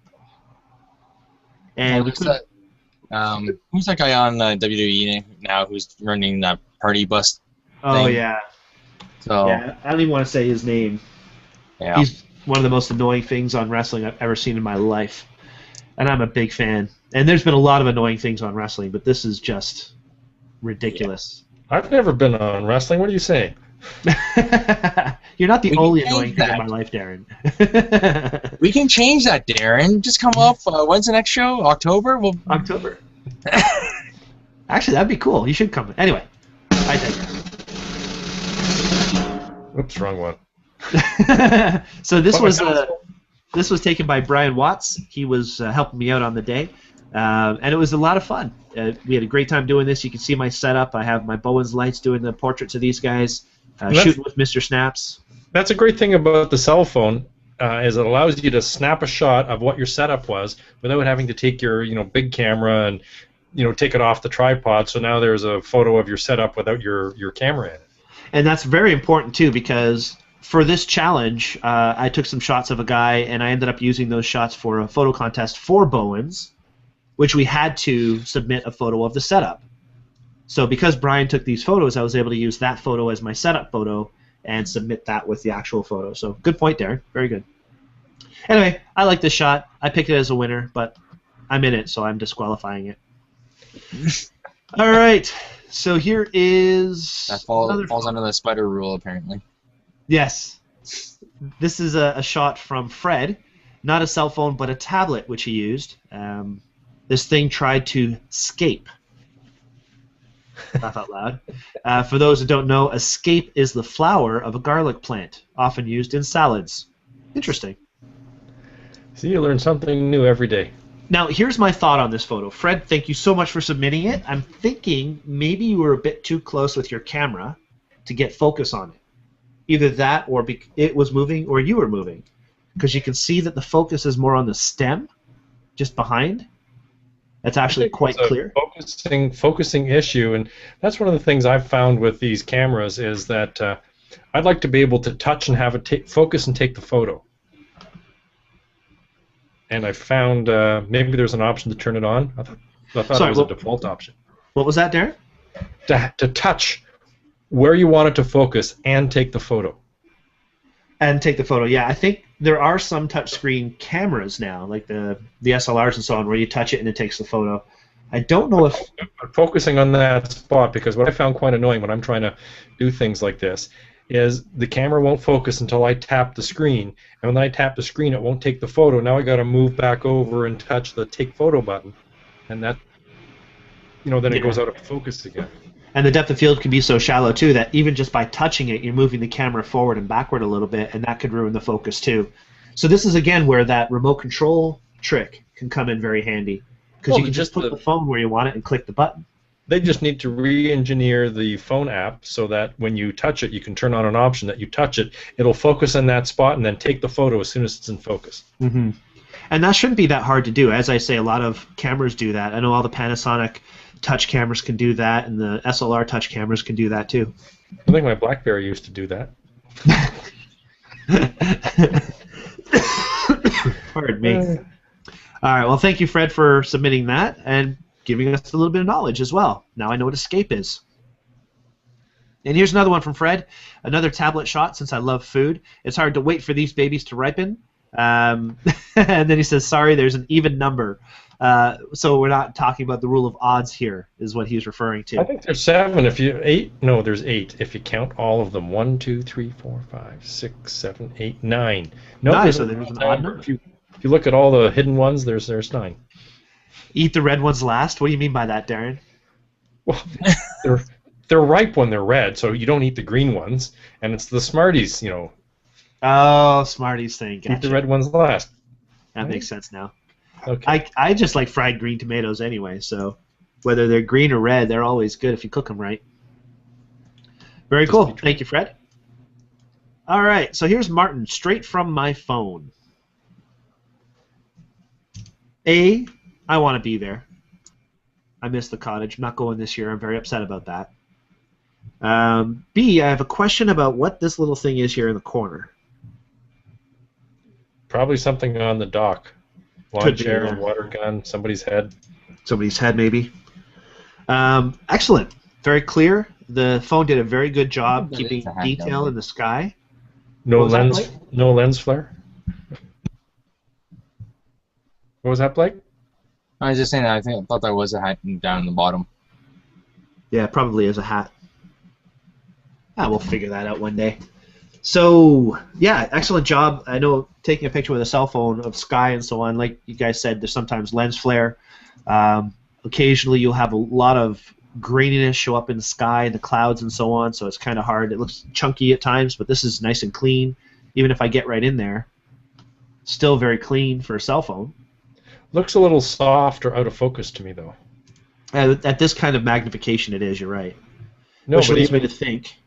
And who's that guy on WWE now who's running that party bus thing? Oh, yeah. So, yeah, I don't even want to say his name. Yeah. He's one of the most annoying things on wrestling I've ever seen in my life. And I'm a big fan. And there's been a lot of annoying things on wrestling, but this is just ridiculous. Yeah. I've never been on wrestling. What are you saying? You're not the only annoying thing in my life, Darren. We can change that, Darren. Just come up. When's the next show? October? October. Actually, that'd be cool. You should come. Anyway, I digress. Oops, wrong one. So this was taken by Brian Watts. He was helping me out on the day, and it was a lot of fun. We had a great time doing this. You can see my setup. I have my Bowen's lights doing the portraits of these guys, shooting with Mr. Snaps. That's a great thing about the cell phone, is it allows you to snap a shot of what your setup was without having to take your big camera and take it off the tripod. So now there's a photo of your setup without your camera in it. And that's very important too, because for this challenge, I took some shots of a guy, and I ended up using those shots for a photo contest for Bowen's, which we had to submit a photo of the setup. So because Brian took these photos, I was able to use that photo as my setup photo and submit that with the actual photo. So good point, Darren. Very good. Anyway, I like this shot. I picked it as a winner, but I'm in it, so I'm disqualifying it. All right. So here is that falls under the spider rule, apparently. Yes. This is a shot from Fred, not a cell phone, but a tablet, which he used. This thing tried to scape. Laugh out loud. For those who don't know, a scape is the flower of a garlic plant, often used in salads. Interesting. See, you learn something new every day. Now, here's my thought on this photo. Fred, thank you so much for submitting it. I'm thinking maybe you were a bit too close with your camera to get focus on it. Either that or it was moving or you were moving. Because you can see that the focus is more on the stem, just behind. That's actually quite clear. Focusing issue, and that's one of the things I've found with these cameras is that I'd like to be able to touch and have it focus and take the photo. And I found maybe there's an option to turn it on. I thought it was a default option. What was that, Darren? To touch where you want it to focus and take the photo. And take the photo, yeah. I think there are some touchscreen cameras now, like the SLRs and so on, where you touch it and it takes the photo. I don't know if... I'm focusing on that spot because what I found quite annoying when I'm trying to do things like this is the camera won't focus until I tap the screen, and when I tap the screen, it won't take the photo. Now I got to move back over and touch the take photo button, and that, then it goes out of focus again. And the depth of field can be so shallow too that even just by touching it, you're moving the camera forward and backward a little bit, and that could ruin the focus too. So this is again where that remote control trick can come in very handy, because you can just put the phone where you want it and click the button. They just need to re-engineer the phone app so that when you touch it, you can turn on an option that you touch it, it'll focus in that spot and then take the photo as soon as it's in focus. Mm-hmm. And that shouldn't be that hard to do. As I say, a lot of cameras do that. I know all the Panasonic touch cameras can do that, and the SLR touch cameras can do that too. I think my BlackBerry used to do that. Pardon me. All right, well, thank you, Fred, for submitting that and giving us a little bit of knowledge as well. Now I know what escape is. And here's another one from Fred. Another tablet shot, since I love food. It's hard to wait for these babies to ripen. And then he says, sorry, there's an even number. So we're not talking about the rule of odds here, is what he's referring to. I think there's 7. There's 8 if you count all of them. 1, 2, 3, 4, 5, 6, 7, 8, 9. No, nice, so there's an odd number. If you look at all the hidden ones, there's 9. Eat the red ones last? What do you mean by that, Darren? Well, they're ripe when they're red, so you don't eat the green ones, and it's the Smarties, Oh, Smarties thing. Gotcha. Eat the red ones last. That makes sense now. Okay. I just like fried green tomatoes anyway, so whether they're green or red, they're always good if you cook them right. Very cool. Thank you, Fred. All right, so here's Martin, straight from my phone. I want to be there. I miss the cottage. I'm not going this year. I'm very upset about that. B, I have a question about what this little thing is here in the corner. Probably something on the dock. Lawn chair, water gun, somebody's head. Somebody's head, maybe. Excellent. Very clear. The phone did a very good job keeping detail in the sky. No lens flare. What was that, Blake? I was just saying that I thought that was a hat down in the bottom. Yeah, probably is a hat. We'll figure that out one day. So, yeah, excellent job. I know taking a picture with a cell phone of sky and so on, like you guys said, there's sometimes lens flare. Occasionally you'll have a lot of graininess show up in the sky and the clouds and so on, so it's kind of hard. It looks chunky at times, but this is nice and clean. Even if I get right in there, still very clean for a cell phone. Looks a little soft or out of focus to me, though. At this kind of magnification, it is. You're right. No, which but leads me to think.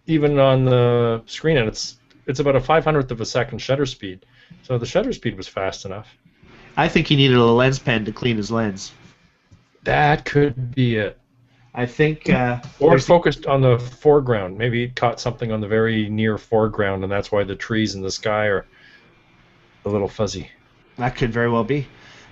Even on the screen, and it's about a 500th of a second shutter speed, so the shutter speed was fast enough. I think he needed a lens pen to clean his lens. That could be it. I think. Or it focused on the foreground. Maybe it caught something on the very near foreground, and that's why the trees in the sky are a little fuzzy. That could very well be.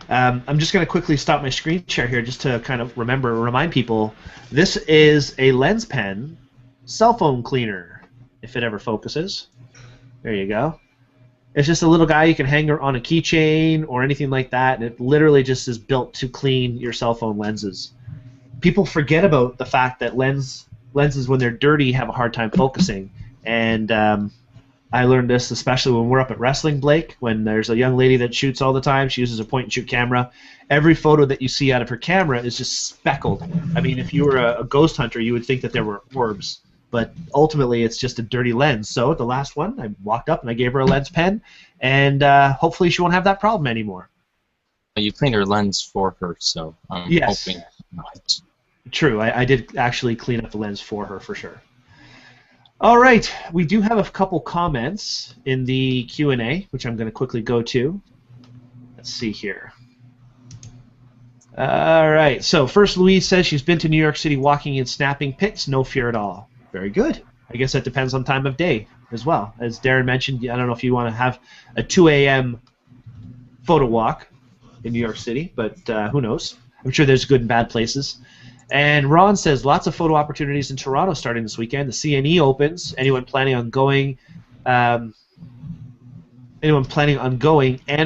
I'm just going to quickly stop my screen share here just to kind of remind people. This is a lens pen cell phone cleaner, if it ever focuses. There you go. It's just a little guy you can hang on a keychain or anything like that, and it literally just is built to clean your cell phone lenses. People forget about the fact that lenses, when they're dirty, have a hard time focusing, and I learned this especially when we're up at wrestling, Blake, when there's a young lady that shoots all the time. She uses a point-and-shoot camera. Every photo that you see out of her camera is just speckled. I mean, if you were a ghost hunter, you would think that there were orbs. But ultimately, it's just a dirty lens. So the last one, I walked up and I gave her a lens pen, and hopefully she won't have that problem anymore. You cleaned her lens for her, so I'm hoping not. True. I did actually clean up the lens for her, for sure. All right, we do have a couple comments in the Q&A, which I'm going to quickly go to. Let's see here. All right, so first Louise says she's been to New York City walking and snapping pics, no fear at all. Very good. I guess that depends on time of day as well. As Darren mentioned, I don't know if you want to have a 2 a.m. photo walk in New York City, but who knows? I'm sure there's good and bad places. And Ron says, lots of photo opportunities in Toronto starting this weekend. The CNE opens. Anyone planning on going, and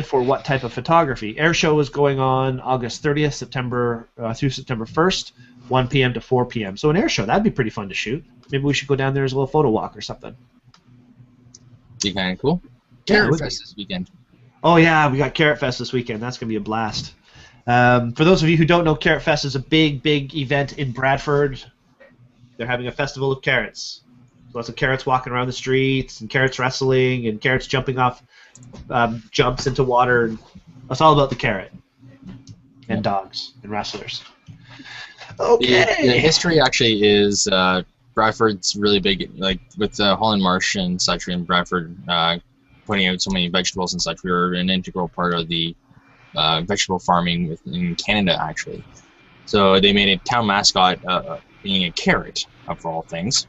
for what type of photography? Air show is going on August 30th, through September 1st, 1 p.m. to 4 p.m. So an air show, that'd be pretty fun to shoot. Maybe we should go down there as a little photo walk or something. Be kind of cool. Yeah, it Carrot would Fest be. this weekend. Oh yeah, we got Carrot Fest this weekend. That's gonna be a blast. For those of you who don't know, Carrot Fest is a big event in Bradford. They're having a festival of carrots. Lots of carrots walking around the streets, and carrots wrestling, and carrots jumping off jumps into water. It's all about the carrot and dogs and wrestlers. Okay. The history actually is Bradford's really big, like with Holland Marsh and such in Bradford putting out so many vegetables and such. We were an integral part of the vegetable farming in Canada, actually. So they made a town mascot being a carrot, of all things.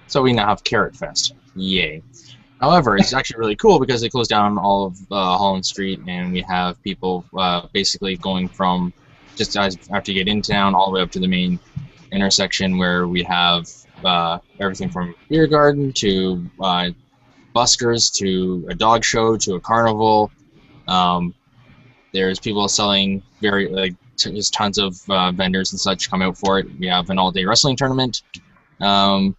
So we now have Carrot Fest. Yay. However, it's actually really cool because they closed down all of Holland Street, and we have people basically going from just after you get into town all the way up to the main intersection where we have everything from beer garden to buskers to a dog show to a carnival. There's people selling there's tons of vendors and such come out for it. We have an all-day wrestling tournament. The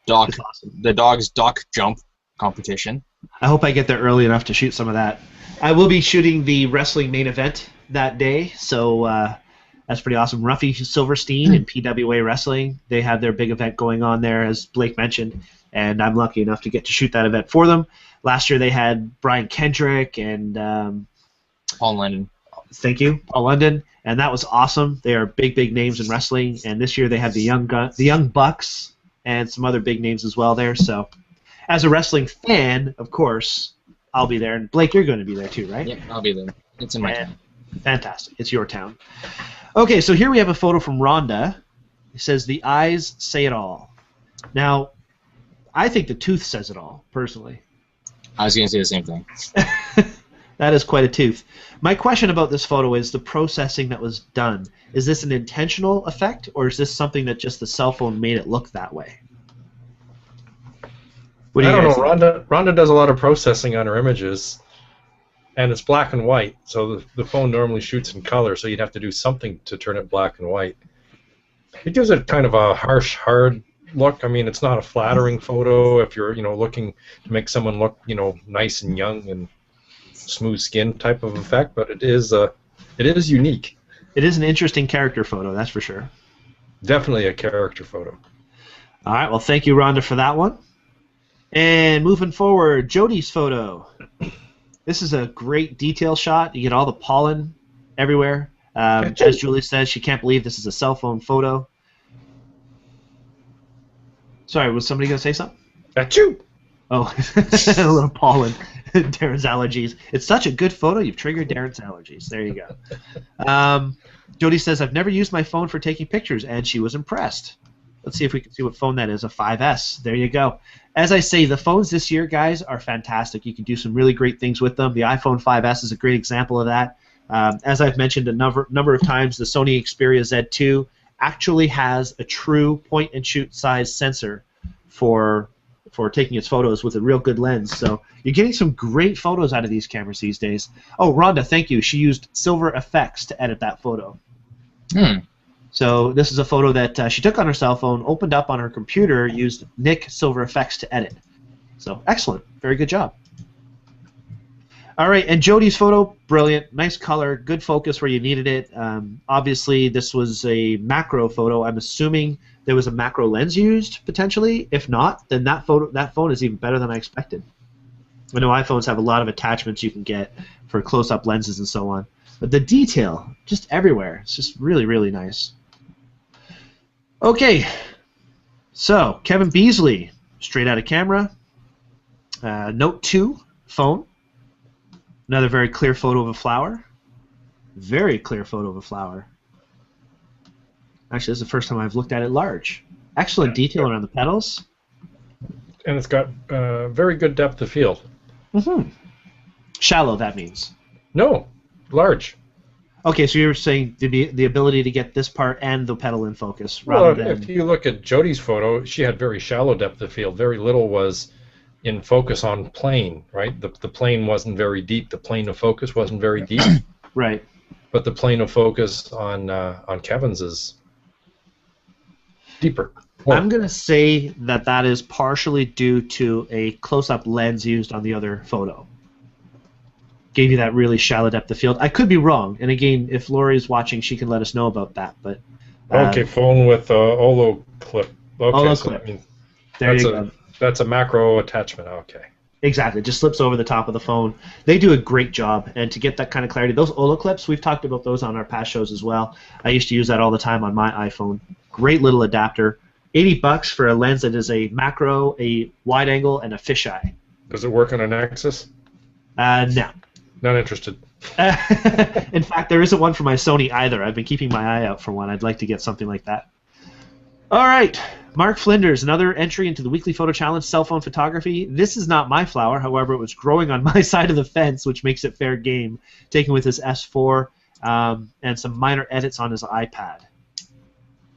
dog's dock jump competition. I hope I get there early enough to shoot some of that. I will be shooting the wrestling main event that day, so that's pretty awesome. Ruffy Silverstein and PWA Wrestling, they have their big event going on there, as Blake mentioned, and I'm lucky enough to get to shoot that event for them. Last year they had Brian Kendrick and Paul London. Thank you, Paul London, and that was awesome. They are big names in wrestling, and this year they have the Young Bucks and some other big names as well there. So, as a wrestling fan, of course, I'll be there. And Blake, you're going to be there too, right? Yep, I'll be there. It's in my town. Fantastic. It's your town. Okay, so here we have a photo from Rhonda. It says, "The eyes say it all." Now, I think the tooth says it all, personally. I was going to say the same thing. That is quite a tooth. My question about this photo is the processing that was done. Is this an intentional effect, or is this something that just the cell phone made it look that way? I don't know. Rhonda does a lot of processing on her images, and it's black and white, so the phone normally shoots in color, so you'd have to do something to turn it black and white. It gives it kind of a harsh, hard look. I mean, it's not a flattering photo if you're, looking to make someone look, nice and young and smooth skin type of effect, but it is unique. It is an interesting character photo, that's for sure. Definitely a character photo. All right, well, thank you, Rhonda, for that one. And moving forward, Jody's photo. This is a great detail shot. You get all the pollen everywhere. As Julie says, she can't believe this is a cell phone photo. Sorry, was somebody going to say something? Achoo! Oh, a little pollen. Darren's allergies. It's such a good photo, you've triggered Darren's allergies. There you go. Jody says, "I've never used my phone for taking pictures," and she was impressed. Let's see if we can see what phone that is, a 5S. There you go. As I say, the phones this year, guys, are fantastic. You can do some really great things with them. The iPhone 5S is a great example of that. As I've mentioned a number of times, the Sony Xperia Z2 actually has a true point-and-shoot size sensor for taking its photos with a real good lens. So you're getting some great photos out of these cameras these days. Oh, Rhonda, thank you. She used Silver Effects to edit that photo. So this is a photo that she took on her cell phone, opened up on her computer, used Nick Silver Effects to edit. So excellent. Very good job. All right, and Jody's photo, brilliant. Nice color, good focus where you needed it. Obviously, this was a macro photo. I'm assuming there was a macro lens used, potentially. If not, then that phone is even better than I expected. I know iPhones have a lot of attachments you can get for close-up lenses and so on. But the detail, just everywhere. It's just really, really nice. Okay, so Kevin Beasley, straight out of camera. Note 2 phone. Another very clear photo of a flower. Very clear photo of a flower. Actually, this is the first time I've looked at it large. Excellent detail around the petals. And it's got very good depth of field. Shallow, that means. No, large. Okay, so you're saying the ability to get this part and the petal in focus Well, rather than... if you look at Jody's photo, she had very shallow depth of field. Very little was in focus on plane, right? The plane wasn't very deep. The plane of focus wasn't very deep. Right. But the plane of focus on Kevin's is Deeper. I'm going to say that is partially due to a close-up lens used on the other photo. Gave you that really shallow depth of field. I could be wrong, and again, if Lori is watching, she can let us know about that. But okay, phone with Olo clip. Okay, Olo so clip. that means There you go. That's a macro attachment. Okay. Exactly, just slips over the top of the phone. They do a great job, and to get that kind of clarity, those Olo clips, we've talked about those on our past shows as well. I used to use that all the time on my iPhone. Great little adapter. $80 for a lens that is a macro, a wide angle, and a fisheye. Does it work on a Nexus? No. Not interested. In fact, there isn't one for my Sony either. I've been keeping my eye out for one. I'd like to get something like that. All right, Mark Flinders, another entry into the Weekly Photo Challenge, cell phone photography. This is not my flower. However, it was growing on my side of the fence, which makes it fair game, taken with his S4 and some minor edits on his iPad.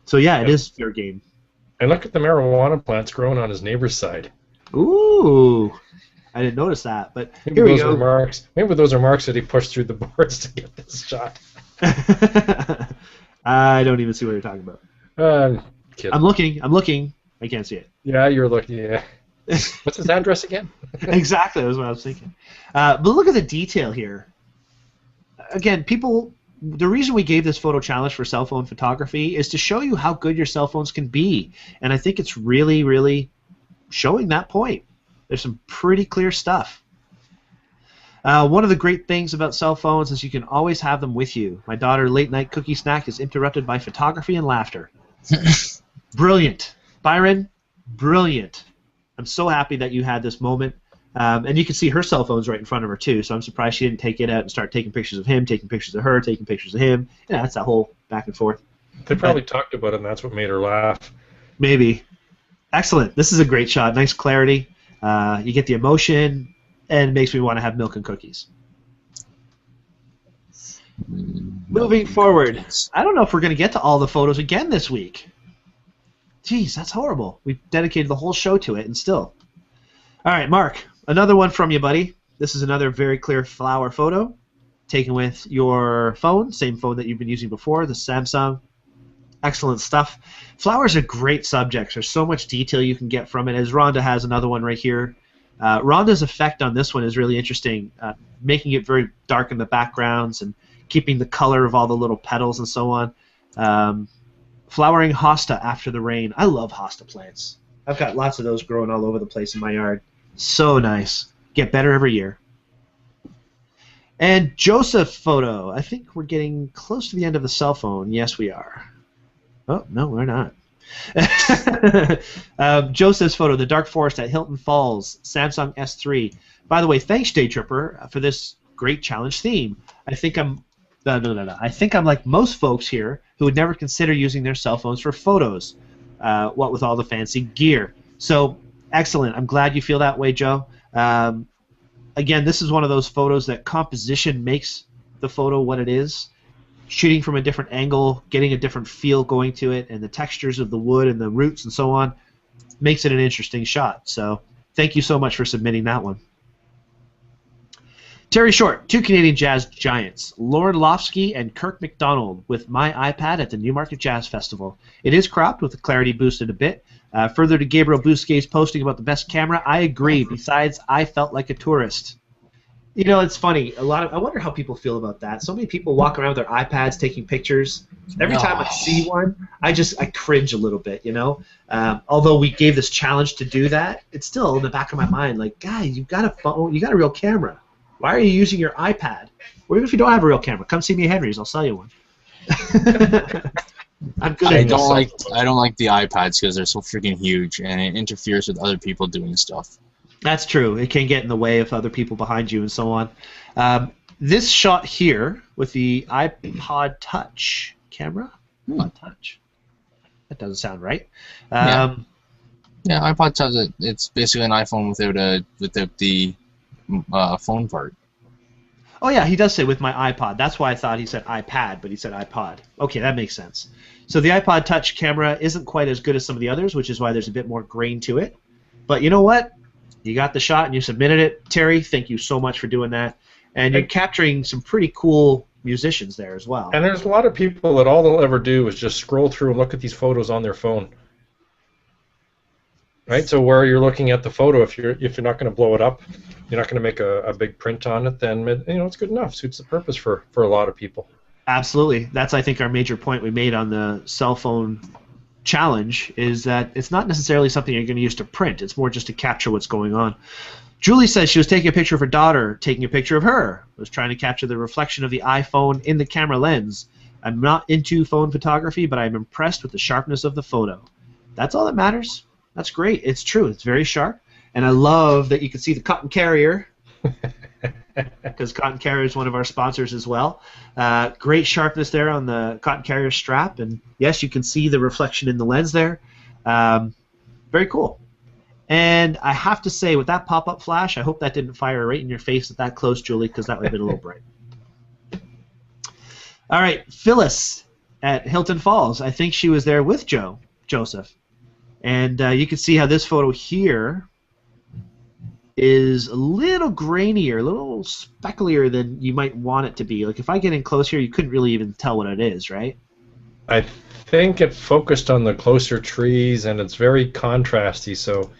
So, yeah, it is fair game. And look at the marijuana plants growing on his neighbor's side. Ooh. I didn't notice that, but maybe here we go. Maybe those are marks that he pushed through the boards to get this shot. I don't even see what you're talking about. Kidding. I'm looking. I can't see it. Yeah, you're looking. Yeah. What's his address again? Exactly, that's what I was thinking. But look at the detail here. Again, people. The reason we gave this photo challenge for cell phone photography is to show you how good your cell phones can be, and I think it's really, really showing that point. There's some pretty clear stuff. One of the great things about cell phones is you can always have them with you. My daughter's late-night cookie snack is interrupted by photography and laughter. Brilliant. Byron, brilliant. I'm so happy that you had this moment. And you can see her cell phone's right in front of her, too, so I'm surprised she didn't take it out and start taking pictures of him, taking pictures of her, taking pictures of him. Yeah, that's that whole back and forth. They probably talked about it, and that's what made her laugh. Maybe. Excellent. This is a great shot. Nice clarity. You get the emotion, and it makes me want to have milk and cookies. Moving forward, I don't know if we're going to get to all the photos again this week. Jeez, that's horrible. We've dedicated the whole show to it, and still. All right, Mark, another one from you, buddy. This is another very clear flower photo taken with your phone, same phone that you've been using before, the Samsung. Excellent stuff. Flowers are great subjects. There's so much detail you can get from it. As Rhonda has another one right here. Rhonda's effect on this one is really interesting, making it very dark in the backgrounds and keeping the color of all the little petals and so on. Flowering hosta after the rain. I love hosta plants. I've got lots of those growing all over the place in my yard. So nice. Get better every year. And Joseph photo. I think we're getting close to the end of the cell phone. Yes, we are. Oh, no, we're not. Joseph's photo, the dark forest at Hilton Falls, Samsung S3. By the way, thanks, Daytripper, for this great challenge theme. I think I'm I think I'm like most folks here who would never consider using their cell phones for photos, what with all the fancy gear. So, excellent. I'm glad you feel that way, Joe. Again, this is one of those photos that composition makes the photo what it is. Shooting from a different angle, getting a different feel going to it, and the textures of the wood and the roots and so on makes it an interesting shot. So thank you so much for submitting that one. Terry Short, two Canadian jazz giants, Lauren Lofsky and Kirk McDonald, with my iPad at the Newmarket Jazz Festival. It is cropped with the clarity boosted a bit. Further to Gabriel Bousquet's posting about the best camera, I agree. Besides, I felt like a tourist. You know, it's funny. I wonder how people feel about that. So many people walk around with their iPads taking pictures. Every time I see one, I cringe a little bit. You know, although we gave this challenge to do that, it's still in the back of my mind. Like, guys, you've got a phone, you got a real camera. Why are you using your iPad? Or even if you don't have a real camera, come see me at Henry's. I'll sell you one. I'm good. I don't like the iPads because they're so freaking huge and it interferes with other people doing stuff. That's true. It can get in the way of other people behind you and so on. This shot here with the iPod Touch camera. iPod Touch. That doesn't sound right. Yeah, iPod Touch. It's basically an iPhone without the phone part. Oh yeah, he does say with my iPod. That's why I thought he said iPad, but he said iPod. Okay, that makes sense. So the iPod Touch camera isn't quite as good as some of the others, which is why there's a bit more grain to it. But you know what? You got the shot and you submitted it. Terry, thank you so much for doing that. And you're capturing some pretty cool musicians there as well. And there's a lot of people that all they'll ever do is just scroll through and look at these photos on their phone. Right. So where you're looking at the photo, if you're not going to blow it up, you're not going to make a big print on it, then it's good enough. Suits the purpose for a lot of people. Absolutely. That's, I think, our major point we made on the cell phone challenge, is that it's not necessarily something you're going to use to print. It's more just to capture what's going on. Julie says she was taking a picture of her daughter, taking a picture of her. Was trying to capture the reflection of the iPhone in the camera lens. I'm not into phone photography, but I'm impressed with the sharpness of the photo. That's all that matters. That's great. It's true. It's very sharp. And I love that you can see the cotton carrier, because cotton carrier is one of our sponsors as well. Great sharpness there on the cotton carrier strap. And yes, you can see the reflection in the lens there. Very cool. And I have to say, with that pop-up flash, I hope that didn't fire right in your face at that close, Julie, because that would have been a little bright. All right, Phyllis at Hilton Falls. I think she was there with Joseph. And you can see how this photo here is a little grainier, a little specklier than you might want it to be. Like if I get in close here, you couldn't really even tell what it is, right? I think it focused on the closer trees, and it's very contrasty. So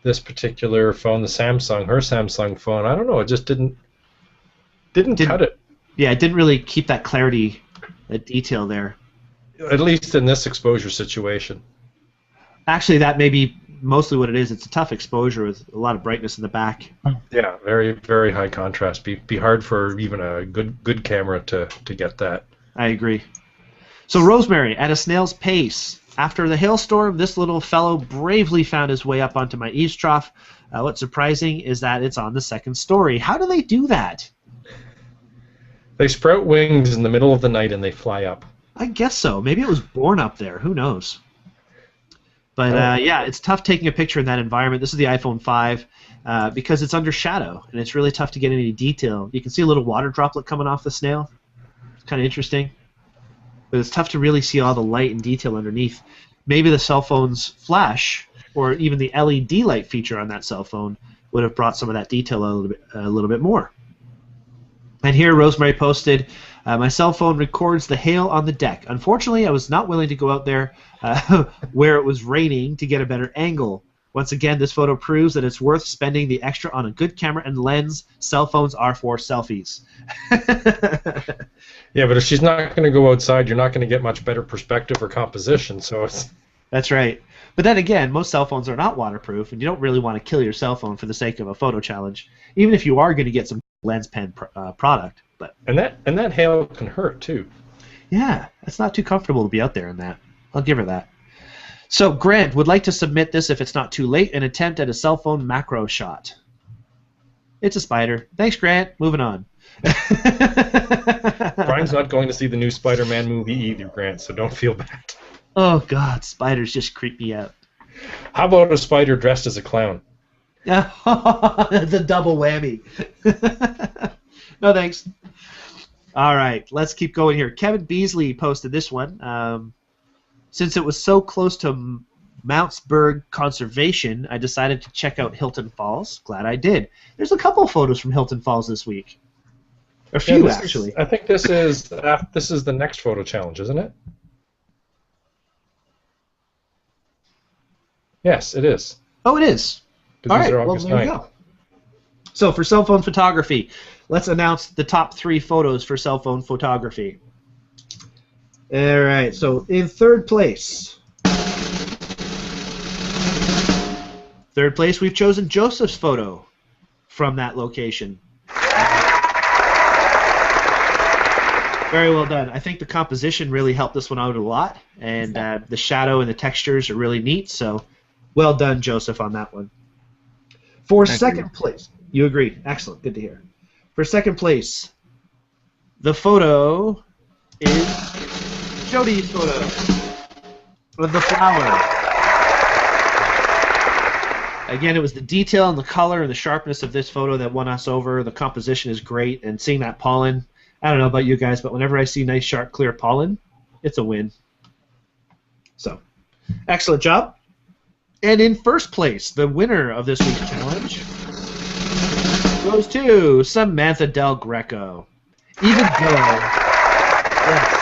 this particular phone, the Samsung, her Samsung phone, I don't know, it just didn't cut it. Yeah, it didn't really keep that clarity, that detail there. At least in this exposure situation. Actually, that may be mostly what it is. It's a tough exposure with a lot of brightness in the back. Yeah, very, very high contrast. Be hard for even a good camera to get that. I agree. So Rosemary, at a snail's pace. After the hailstorm, this little fellow bravely found his way up onto my eaves trough. What's surprising is that it's on the second story. How do they do that? They sprout wings in the middle of the night and they fly up. I guess so. Maybe it was born up there. Who knows? But yeah, it's tough taking a picture in that environment. This is the iPhone 5 because it's under shadow, and it's really tough to get any detail. You can see a little water droplet coming off the snail. It's kind of interesting. But it's tough to really see all the light and detail underneath. Maybe the cell phone's flash, or even the LED light feature on that cell phone, would have brought some of that detail a little bit more. And here Rosemary posted, my cell phone records the hail on the deck. Unfortunately, I was not willing to go out there where it was raining to get a better angle. Once again, this photo proves that it's worth spending the extra on a good camera and lens. Cell phones are for selfies. Yeah, but if she's not going to go outside, you're not going to get much better perspective or composition. So it's... That's right. But then again, most cell phones are not waterproof, and you don't really want to kill your cell phone for the sake of a photo challenge, even if you are going to get some lens pen product. But and that hail can hurt too. Yeah, it's not too comfortable to be out there in that. I'll give her that. So Grant would like to submit this, if it's not too late, an attempt at a cell phone macro shot. It's a spider. Thanks, Grant. Moving on. Brian's not going to see the new Spider-Man movie either, Grant, so don't feel bad. Oh, God, spiders just creep me out. How about a spider dressed as a clown? The double whammy. No, thanks. All right, let's keep going here. Kevin Beasley posted this one. Since it was so close to Mountsburg Conservation, I decided to check out Hilton Falls. Glad I did. There's a couple of photos from Hilton Falls this week. A few, actually. I think this is the next photo challenge, isn't it? Yes, it is. Oh, it is. All right, well, there you go. So for cell phone photography, let's announce the top 3 photos for cell phone photography. All right, so in third place, we've chosen Joseph's photo from that location. Very well done. I think the composition really helped this one out a lot, and the shadow and the textures are really neat, so well done, Joseph, on that one. For second place, you agree. Excellent. Good to hear. For second place, the photo is Jody's photo of the flower. Again, it was the detail and the color and the sharpness of this photo that won us over. The composition is great, and seeing that pollen, I don't know about you guys, but whenever I see nice, sharp, clear pollen, it's a win. So, excellent job. And in first place, the winner of this week's challenge goes to Samantha Del Greco. Even though, yes,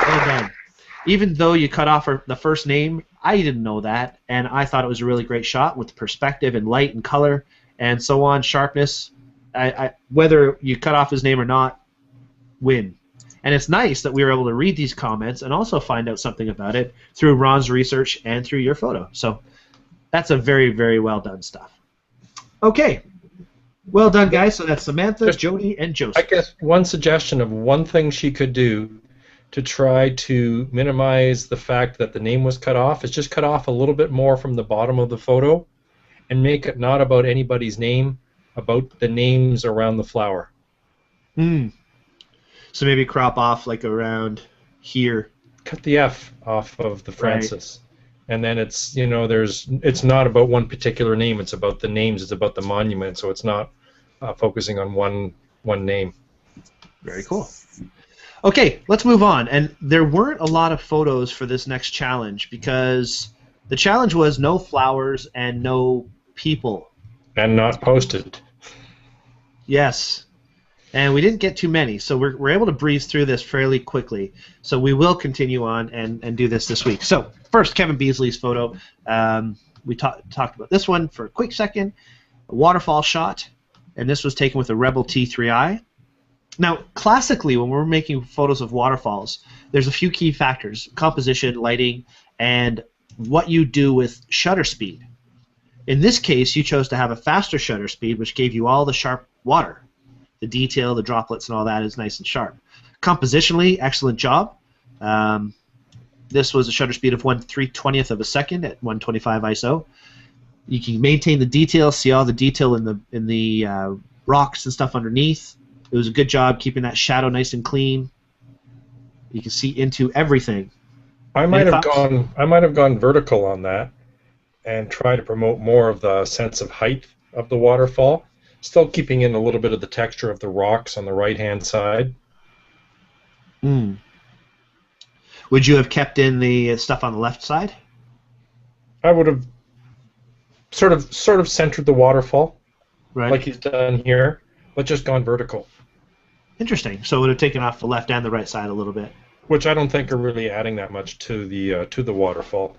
well done. Even though you cut off the first name, I didn't know that, and I thought it was a really great shot with perspective and light and color and so on, sharpness. Whether you cut off his name or not, win. And it's nice that we were able to read these comments and also find out something about it through Ron's research and through your photo. So that's a very, very well done stuff. Okay. Well done, guys. So that's Samantha, Jody, and Joseph. I guess one suggestion of one thing she could do to try to minimize the fact that the name was cut off is just cut off a little bit more from the bottom of the photo and make it not about anybody's name, about the names around the flower. So maybe crop off like around here. Cut the F off of the Francis. Right. And then it's, it's not about one particular name, it's about the names, it's about the monument, so it's not focusing on one name. Very cool. Okay, let's move on. And there weren't a lot of photos for this next challenge because the challenge was no flowers and no people. And not posted. Yes. And we didn't get too many, so we're able to breeze through this fairly quickly. So we will continue on and do this week. So first, Kevin Beasley's photo. We talked about this one for a quick second. A waterfall shot, and this was taken with a Rebel T3i. Now, classically, when we're making photos of waterfalls, there's a few key factors: composition, lighting, and what you do with shutter speed. In this case, you chose to have a faster shutter speed, which gave you all the sharp water. The detail, the droplets, and all that is nice and sharp. Compositionally, excellent job. This was a shutter speed of 1/320th of a second at 125 ISO. You can maintain the detail, see all the detail in the rocks and stuff underneath. It was a good job keeping that shadow nice and clean. You can see into everything. I might have gone vertical on that and try to promote more of the sense of height of the waterfall, still keeping in a little bit of the texture of the rocks on the right-hand side. Would you have kept in the stuff on the left side? I would have sort of centered the waterfall, right, like he's done here, but just gone vertical. Interesting. So it would have taken off the left and the right side a little bit. Which I don't think are really adding that much to the waterfall.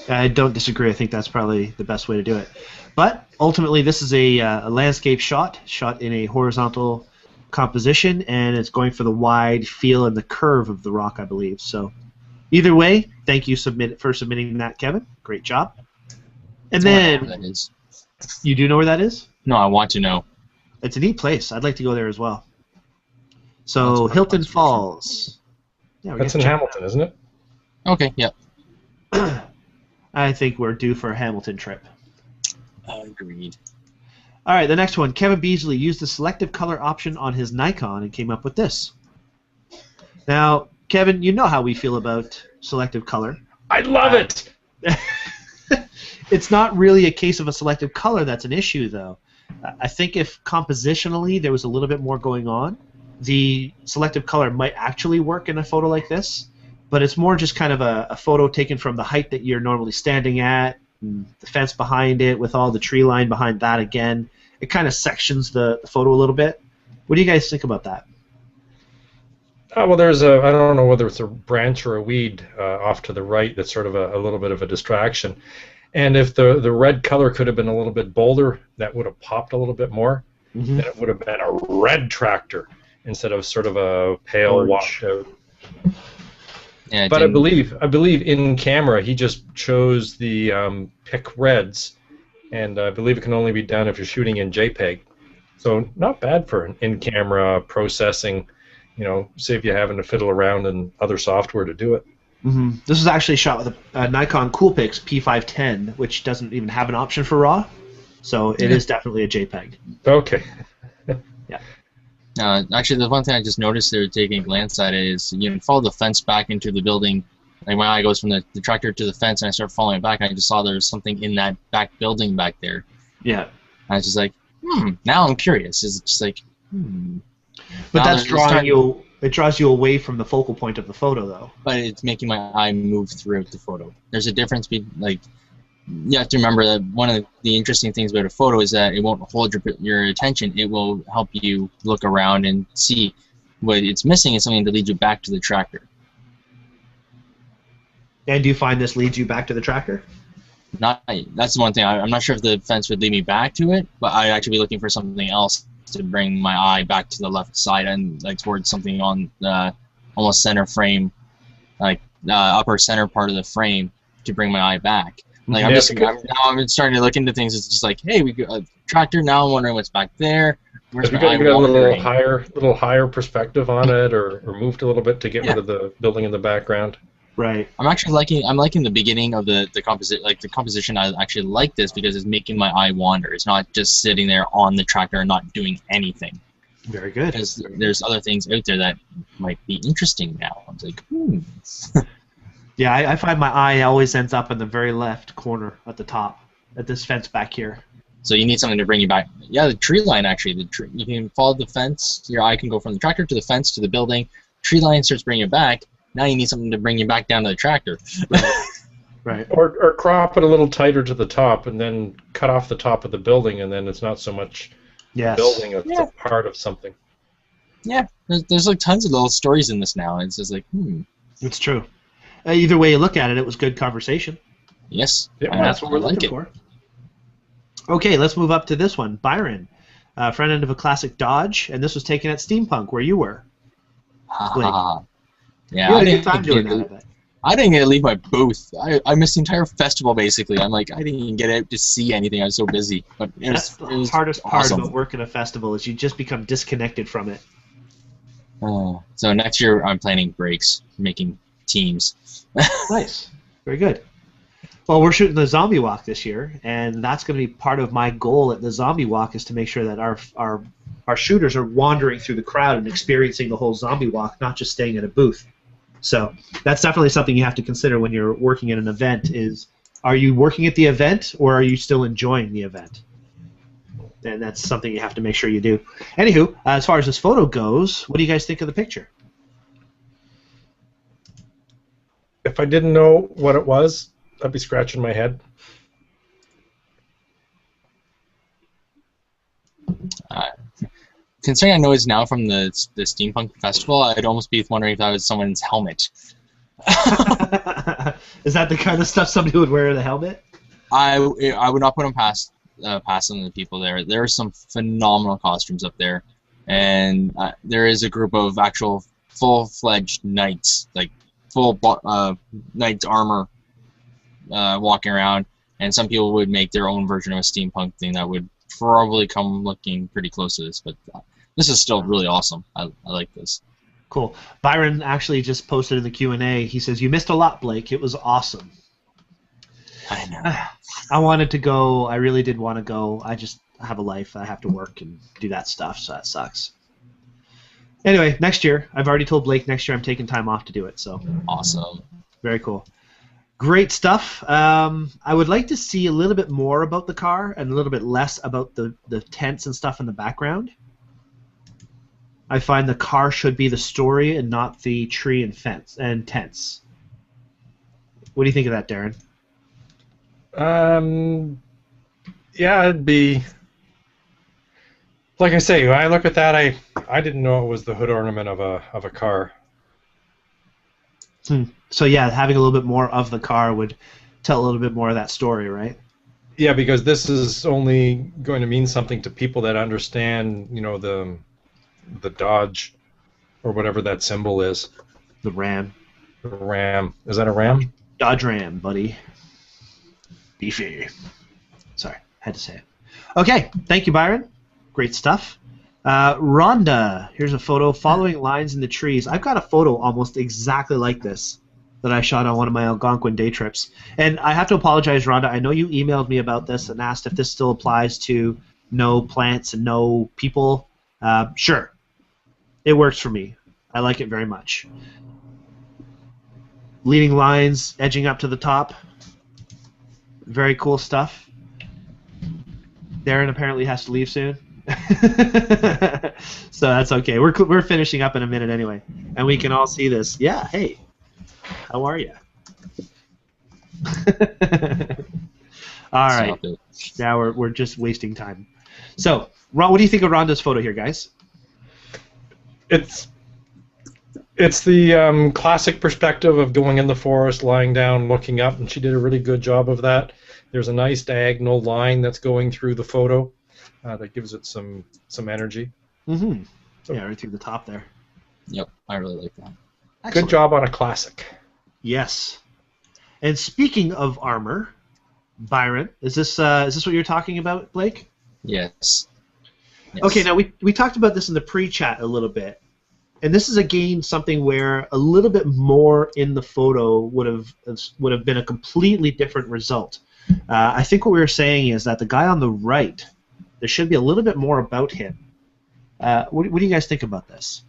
I don't disagree. I think that's probably the best way to do it. But ultimately, this is a landscape shot in a horizontal composition, and it's going for the wide feel and the curve of the rock, I believe. So either way, thank you for submitting that, Kevin. Great job. And then, that is. You do know where that is? No, I want to know. It's a neat place. I'd like to go there as well. So Hilton Falls. Yeah, that's in Hamilton, isn't it? Okay, yep. I think we're due for a Hamilton trip. Agreed. All right, the next one. Kevin Beasley used the selective color option on his Nikon and came up with this. Now, Kevin, you know how we feel about selective color. I love it! It's not really a case of a selective color that's an issue, though. I think if compositionally there was a little bit more going on, the selective color might actually work in a photo like this, but it's more just kind of a photo taken from the height that you're normally standing at, and the fence behind it with all the tree line behind that again. It kind of sections the photo a little bit. What do you guys think about that? Well, there's I don't know whether it's a branch or a weed off to the right that's sort of a little bit of a distraction. And if the red color could have been a little bit bolder, that would have popped a little bit more. Then it would have been a red tractor instead of sort of a pale washed-out. Yeah, but I believe in camera he just chose the pick reds, and I believe it can only be done if you're shooting in JPEG. So not bad for an in-camera processing. Say if you're having to fiddle around in other software to do it. This is actually shot with a Nikon Coolpix P510, which doesn't even have an option for RAW, so it is definitely a JPEG. Okay. Yeah. Actually, the one thing I just noticed they were taking a glance at it is you can follow the fence back into the building. Like my eye goes from the tractor to the fence, and I start following it back, and I just saw there was something in that back building back there. Yeah. And I was just like, now I'm curious. Is it just like, But that's drawing you. It draws you away from the focal point of the photo, though. But it's making my eye move throughout the photo. There's a difference between, like, you have to remember that one of the interesting things about a photo is that it won't hold your attention. It will help you look around and see. What it's missing is something to lead you back to the tractor. And do you find this leads you back to the tractor? That's the one thing. I'm not sure if the fence would lead me back to it, but I'd actually be looking for something else to bring my eye back to the left side and like towards something on the almost center frame, like upper center part of the frame to bring my eye back. Like I'm starting to look into things. It's just like, hey, we got a tractor. Now I'm wondering what's back there. Where's my eye you got a wandering? little higher perspective on it, or moved a little bit to get rid of the building in the background. Right. I'm actually liking the beginning of the composition. I actually like this because it's making my eye wander. It's not just sitting there on the tractor and not doing anything. Very good. Because there's other things out there that might be interesting now. I'm like, Yeah, I find my eye always ends up in the very left corner at the top, at this fence back here. So you need something to bring you back. Yeah, the tree line actually. You can follow the fence. Your eye can go from the tractor to the fence to the building. Tree line starts bringing you back. Now you need something to bring you back down to the tractor. Right. Or crop it a little tighter to the top and then cut off the top of the building, and then it's not so much building, it's a part of something. Yeah, there's like tons of little stories in this now. It's just like, It's true. Either way you look at it, it was good conversation. Yes. Yep, that's what we're looking for. Okay, let's move up to this one. Byron, front end of a classic Dodge, and this was taken at Steampunk, where you were. Yeah, you had a good time doing that, I bet. I didn't get to leave my booth. I missed the entire festival, basically. I'm like, I didn't even get out to see anything. I was so busy. But That's the hardest part about working a festival is you just become disconnected from it. So next year I'm planning breaks, making teams. Nice. Very good. Well, we're shooting the Zombie Walk this year, and that's going to be part of my goal at the Zombie Walk is to make sure that our shooters are wandering through the crowd and experiencing the whole Zombie Walk, not just staying at a booth. So that's definitely something you have to consider when you're working at an event is, are you working at the event or are you still enjoying the event? And that's something you have to make sure you do. Anywho, as far as this photo goes, what do you guys think of the picture? If I didn't know what it was, I'd be scratching my head. Considering I know it's now from the Steampunk Festival, I'd almost be wondering if that was someone's helmet. Is that the kind of stuff somebody would wear in a helmet? I would not put them past some of the people there. There are some phenomenal costumes up there, and there is a group of actual full-fledged knights, like full knight's armor, walking around. And some people would make their own version of a steampunk thing that would probably come looking pretty close to this, but this is still really awesome. I like this. Cool. Byron actually just posted in the Q&A. He says, "You missed a lot, Blake. It was awesome." I know. I wanted to go. I really did want to go. I just have a life. I have to work and do that stuff, so that sucks. Anyway, next year, I've already told Blake next year I'm taking time off to do it. So awesome. Very cool. Great stuff. I would like to see a little bit more about the car and a little bit less about the tents and stuff in the background. I find the car should be the story and not the tree and fence and tents. What do you think of that, Darren? Yeah, it'd be like I say. When I look at that, I didn't know it was the hood ornament of a car. So yeah, having a little bit more of the car would tell a little bit more of that story, right? Yeah, because this is only going to mean something to people that understand, you know, the Dodge or whatever that symbol is. The Ram. The Ram. Is that a Ram? Dodge Ram, buddy. Beefy. Sorry, had to say it. Okay, thank you, Byron. Great stuff. Rhonda, here's a photo following lines in the trees. I've got a photo almost exactly like this that I shot on one of my Algonquin day trips. And I have to apologize, Rhonda. I know you emailed me about this and asked if this still applies to no plants and no people. Sure. It works for me. I like it very much. Leading lines, edging up to the top. Very cool stuff. Darren apparently has to leave soon. So that's okay. We're finishing up in a minute anyway, and we can all see this. Yeah, hey, how are you? All right. Now we're just wasting time. So, Ron, what do you think of Rhonda's photo here, guys? It's It's the classic perspective of going in the forest, lying down, looking up, and she did a really good job of that. There's a nice diagonal line that's going through the photo that gives it some energy. Mm-hmm. So, yeah, right through the top there. Yep, I really like that. Excellent. Good job on a classic. Yes. And speaking of armor, Byron, is this what you're talking about, Blake? Yes. Okay, now we talked about this in the pre-chat a little bit, and this is again something where a little bit more in the photo would have been a completely different result. I think what we were saying is that the guy on the right, there should be a little bit more about him. What do you guys think about this?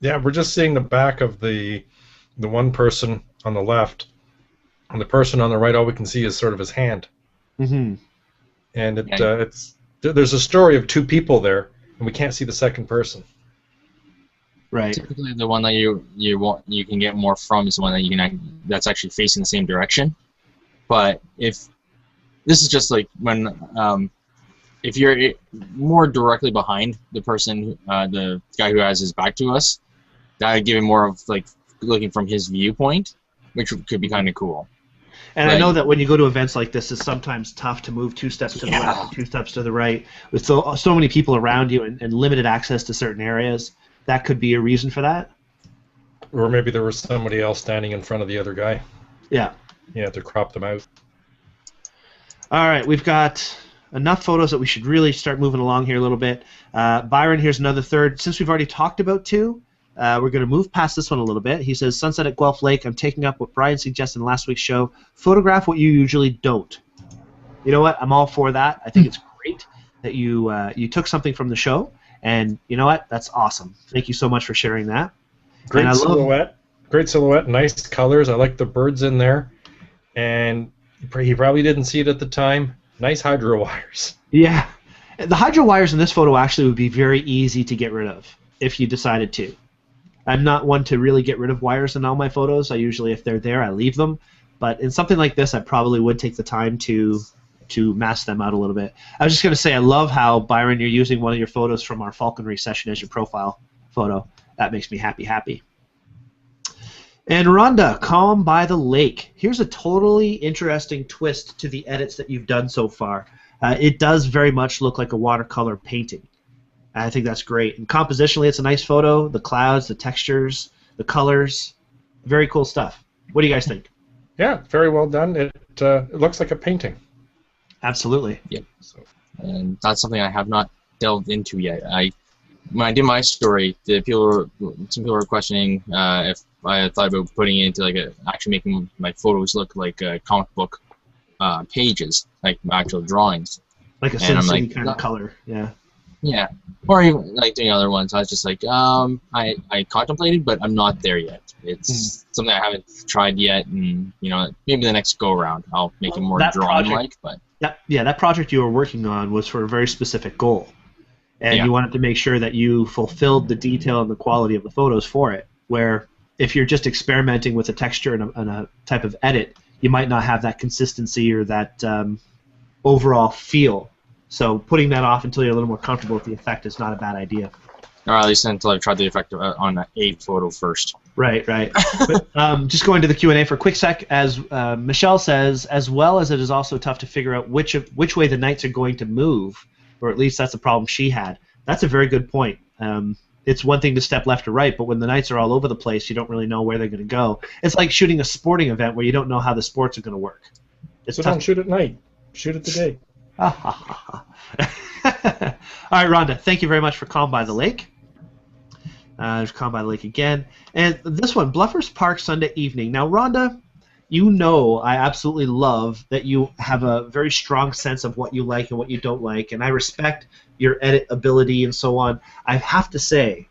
Yeah, we're just seeing the back of the one person on the left, and the person on the right, all we can see is sort of his hand. Mm-hmm. And there's a story of two people there, and we can't see the second person. Right. Typically, the one that you can get more from is the one that that's actually facing the same direction. But if this is just like when if you're more directly behind the person, the guy who has his back to us, that would give him more of like looking from his viewpoint, which could be kind of cool. And I know that when you go to events like this, it's sometimes tough to move 2 steps to the left and 2 steps to the right. With so many people around you and limited access to certain areas, that could be a reason for that. Or maybe there was somebody else standing in front of the other guy. Yeah. You have to crop them out. All right, we've got enough photos that we should really start moving along here a little bit. Byron, here's another third. Since we've already talked about 2, we're going to move past this one a little bit. He says, Sunset at Guelph Lake, I'm taking up what Brian suggested in last week's show. Photograph what you usually don't. You know what? I'm all for that. I think it's great that you took something from the show, and you know what? That's awesome. Thank you so much for sharing that. Great silhouette. Great silhouette. Nice colors. I like the birds in there. And he probably didn't see it at the time. Nice hydro wires. Yeah. The hydro wires in this photo actually would be very easy to get rid of if you decided to. I'm not one to really get rid of wires in all my photos. I usually, if they're there, I leave them. But in something like this, I probably would take the time to mask them out a little bit. I was just going to say, I love how, Byron, you're using one of your photos from our falconry session as your profile photo. That makes me happy. And Rhonda, Calm by the Lake. Here's a totally interesting twist to the edits that you've done so far. It does very much look like a watercolor painting. I think that's great. And compositionally, it's a nice photo. The clouds, the textures, the colors, very cool stuff. What do you guys think? Yeah, very well done. It looks like a painting. Absolutely. Yep. And that's something I have not delved into yet. When I did my story, some people were questioning if I thought about putting it into actually making my photos look like comic book pages, like actual drawings. Like a Sin kind of color, yeah. Yeah, or even like doing other ones. I was just like, I contemplated, but I'm not there yet. It's something I haven't tried yet, and maybe the next go around I'll make it more drawing-like. But that project you were working on was for a very specific goal, and you wanted to make sure that you fulfilled the detail and the quality of the photos for it. Where if you're just experimenting with a texture and a type of edit, you might not have that consistency or that overall feel. So putting that off until you're a little more comfortable with the effect is not a bad idea. Or at least until I've tried the effect on a photo first. Right. But, just going to the Q&A for a quick sec, as Michelle says, as well as it is also tough to figure out which way the knights are going to move, or at least that's the problem she had. That's a very good point. It's one thing to step left or right, but when the knights are all over the place, you don't really know where they're going to go. It's like shooting a sporting event where you don't know how the sports are going to work. It's so tough. Don't shoot at night. Shoot at the day. All right, Rhonda, thank you very much for Calm by the Lake. There's Calm by the Lake again. And this one, Bluffers Park Sunday evening. Now, Rhonda, I absolutely love that you have a very strong sense of what you like and what you don't like, and I respect your edit ability and so on. I have to say,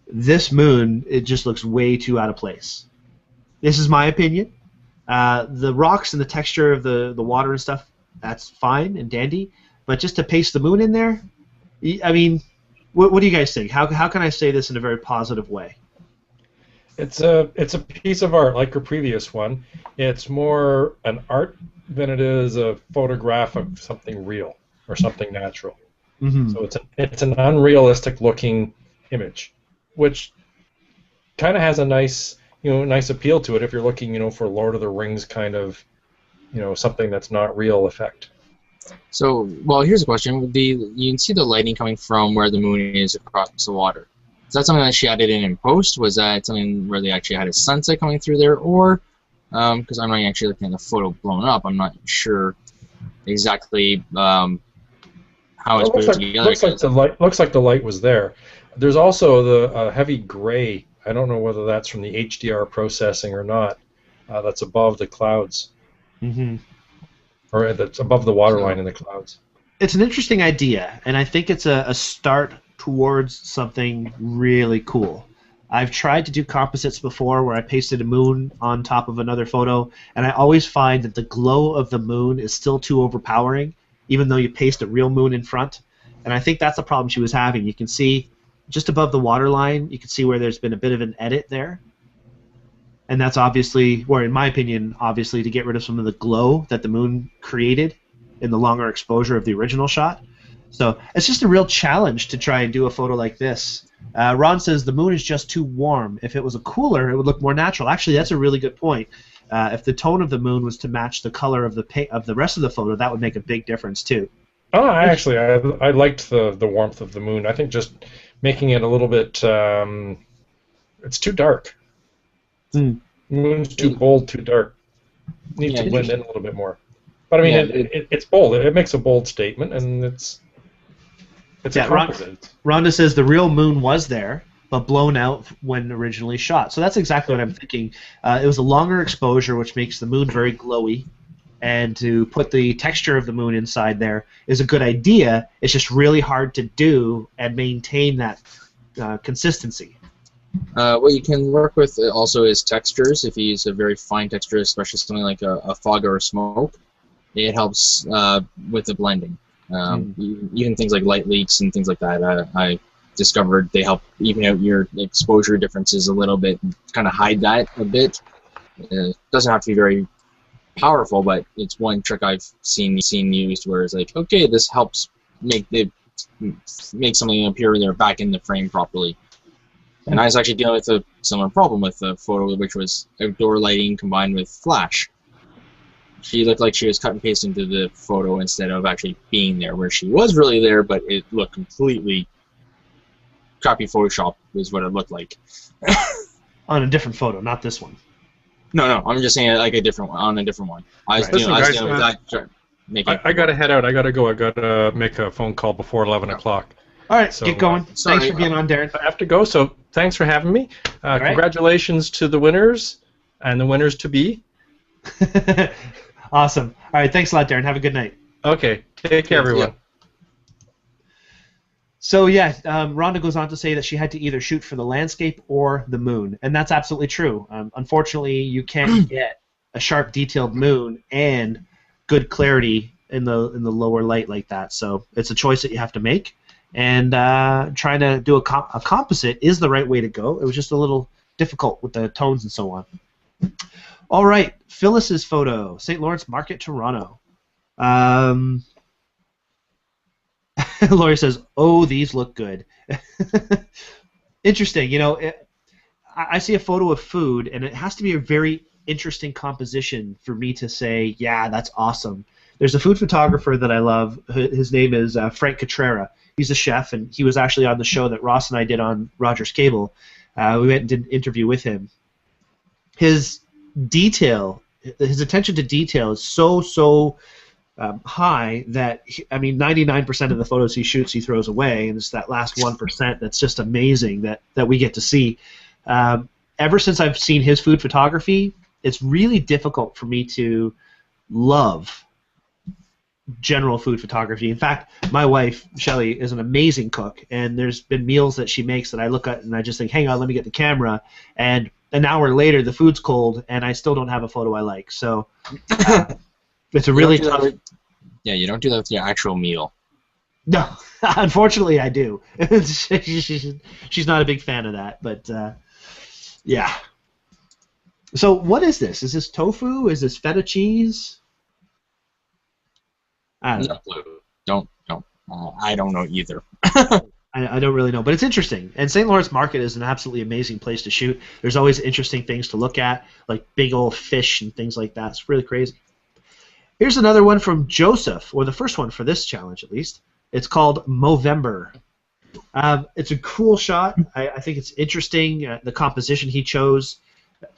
this moon, it just looks way too out of place. This is my opinion. The rocks and the texture of the water and stuff, that's fine and dandy, but just to paste the moon in there, I mean, what do you guys think? How can I say this in a very positive way? It's a piece of art like your previous one. It's more an art than it is a photograph of something real or something natural. Mm-hmm. So it's an unrealistic looking image, which kind of has a nice, nice appeal to it if you're looking, for Lord of the Rings kind of, something that's not real effect. So, well, here's a question: you can see the lighting coming from where the moon is across the water. Is that something that she added in post? Was that something where they actually had a sunset coming through there, or because I'm not actually looking at the photo blown up, I'm not sure exactly how it's put together. Looks like the light was there. There's also the heavy gray. I don't know whether that's from the HDR processing or not. That's above the clouds, or that's above the waterline in the clouds. It's an interesting idea, and I think it's a start towards something really cool. I've tried to do composites before where I pasted a moon on top of another photo, and I always find that the glow of the moon is still too overpowering, even though you paste a real moon in front. And I think that's the problem she was having. You can see just above the waterline, you can see where there's been a bit of an edit there. And that's obviously, or in my opinion, obviously to get rid of some of the glow that the moon created in the longer exposure of the original shot. So it's just a real challenge to try and do a photo like this. Ron says the moon is just too warm. If it was a cooler, it would look more natural. Actually, that's a really good point. If the tone of the moon was to match the color of the rest of the photo, that would make a big difference too. Oh, I liked the warmth of the moon. I think just making it a little bit, it's too dark. Moon's too bold, too dark. Needs to blend in a little bit more. But I mean, it's bold. It makes a bold statement, and it's a composite. Rhonda says the real moon was there, but blown out when originally shot. So that's exactly what I'm thinking. It was a longer exposure, which makes the moon very glowy, and to put the texture of the moon inside there is a good idea. It's just really hard to do and maintain that consistency. What you can work with also is textures. If you use a very fine texture, especially something like a fog or a smoke, it helps with the blending. Even things like light leaks and things like that, I discovered they help even out your exposure differences a little bit, and kind of hide that a bit. It doesn't have to be very powerful, but it's one trick I've seen used where it's like, okay, this helps make something appear there back in the frame properly. And I was actually dealing with a similar problem with the photo, which was outdoor lighting combined with flash. She looked like she was cut and paste into the photo instead of actually being there, where she was really there, but it looked completely crappy Photoshop is what it looked like. On a different photo, not this one. No, I'm just saying like a different one, on a different one. I was dealing with that. I gotta head out. I gotta go. I gotta make a phone call before 11 o'clock. All right, so, get going. Thanks for being on, Darren. I have to go, so thanks for having me. Congratulations to the winners and the winners to be. Awesome. All right, thanks a lot, Darren. Have a good night. Okay, take care, everyone. So yeah, Rhonda goes on to say that she had to either shoot for the landscape or the moon, and that's absolutely true. Unfortunately, you can't get a sharp, detailed moon and good clarity in the lower light like that. So it's a choice that you have to make. And trying to do a composite is the right way to go. It was just a little difficult with the tones and so on. All right, Phyllis's photo, St. Lawrence Market, Toronto. Lori says, "Oh, these look good." Interesting. I see a photo of food, and it has to be a very interesting composition for me to say, "Yeah, that's awesome." There's a food photographer that I love. His name is Frank Catrera. He's a chef, and he was actually on the show that Ross and I did on Rogers Cable. We went and did an interview with him. His attention to detail is so high that, 99% of the photos he shoots he throws away, and it's that last 1% that's just amazing that we get to see. Ever since I've seen his food photography, it's really difficult for me to love general food photography. In fact, my wife, Shelley, is an amazing cook, and there's been meals that she makes that I look at and I just think, hang on, let me get the camera, and an hour later the food's cold and I still don't have a photo I like. So it's a really tough... Yeah, you don't do that with your actual meal. No, unfortunately I do. She's not a big fan of that, but yeah. So what is this? Is this tofu? Is this feta cheese? I don't know. Don't. I don't know either. I don't really know, but it's interesting. And St. Lawrence Market is an absolutely amazing place to shoot. There's always interesting things to look at, like big old fish and things like that. It's really crazy. Here's another one from Joseph, or the first one for this challenge at least. It's called Movember. It's a cool shot. I think it's interesting, the composition he chose.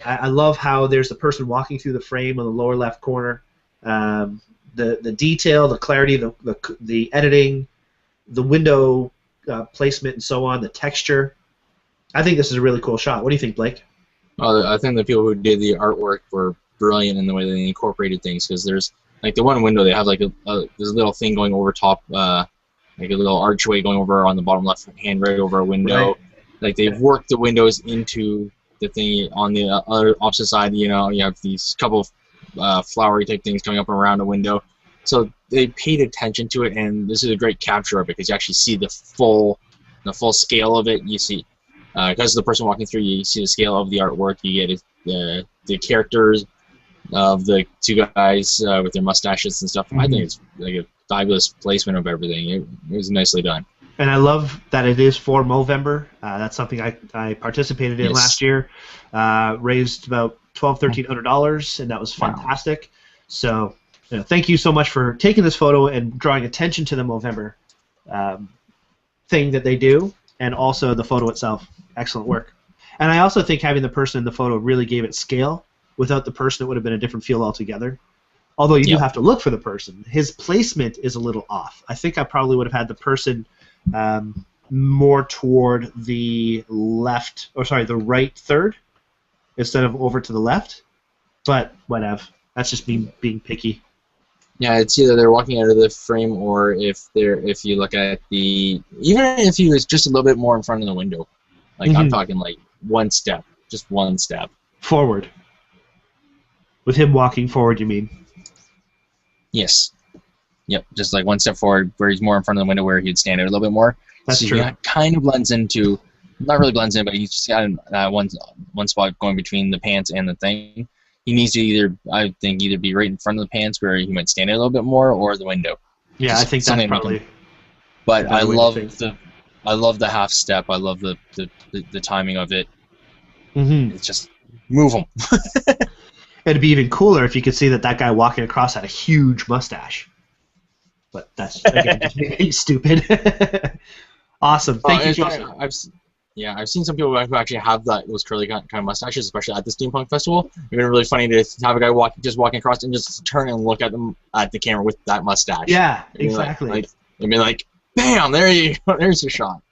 I love how there's a person walking through the frame on the lower left corner. The detail, the clarity, the editing, the window placement and so on, the texture. I think this is a really cool shot. What do you think, Blake? I think the people who did the artwork were brilliant in the way they incorporated things, because there's like the one window they have like this little thing going over top, like a little archway going over on the bottom left hand right over a window. Right. Like they've worked the windows into the thing on the other opposite side. You know, you have these couple of flowery type things coming up around a window. So they paid attention to it, and this is a great capture of it because you actually see the full scale of it. You see, because the person walking through, you see the scale of the artwork. You get the characters of the two guys with their mustaches and stuff. I think it's like a fabulous placement of everything. It was nicely done. And I love that it is for Movember. That's something I participated in last year. Raised about $1,200–1,300, and that was fantastic. Wow. So, thank you so much for taking this photo and drawing attention to the Movember thing that they do, and also the photo itself. Excellent work. And I also think having the person in the photo really gave it scale. Without the person, it would have been a different feel altogether. Although you do have to look for the person. His placement is a little off. I think I probably would have had the person more toward the left, or sorry, the right third, instead of over to the left. But whatever. That's just me being picky. Yeah, it's either they're walking out of the frame, or if you look at even if he was just a little bit more in front of the window, like I'm talking like one step, just one step forward. With him walking forward, you mean? Yes. Yep, just like one step forward, where he's more in front of the window, where he'd stand out a little bit more. That's true. He kind of blends into, not really blends in, but he's just got one spot going between the pants and the thing. He needs to either be right in front of the pants, where he might stand out a little bit more, or the window. Yeah, just I think that's probably. But I love the half step. I love the timing of it. It's just move them. It'd be even cooler if you could see that guy walking across had a huge mustache. But that's, again, just being stupid. Awesome. Thank you, Joseph. I've seen some people who actually have those curly kind of mustaches, especially at the Steampunk Festival. It'd be really funny to have a guy walking across and just turn and look at them at the camera with that mustache. Yeah, exactly. It'd be like, bam, there's your shot.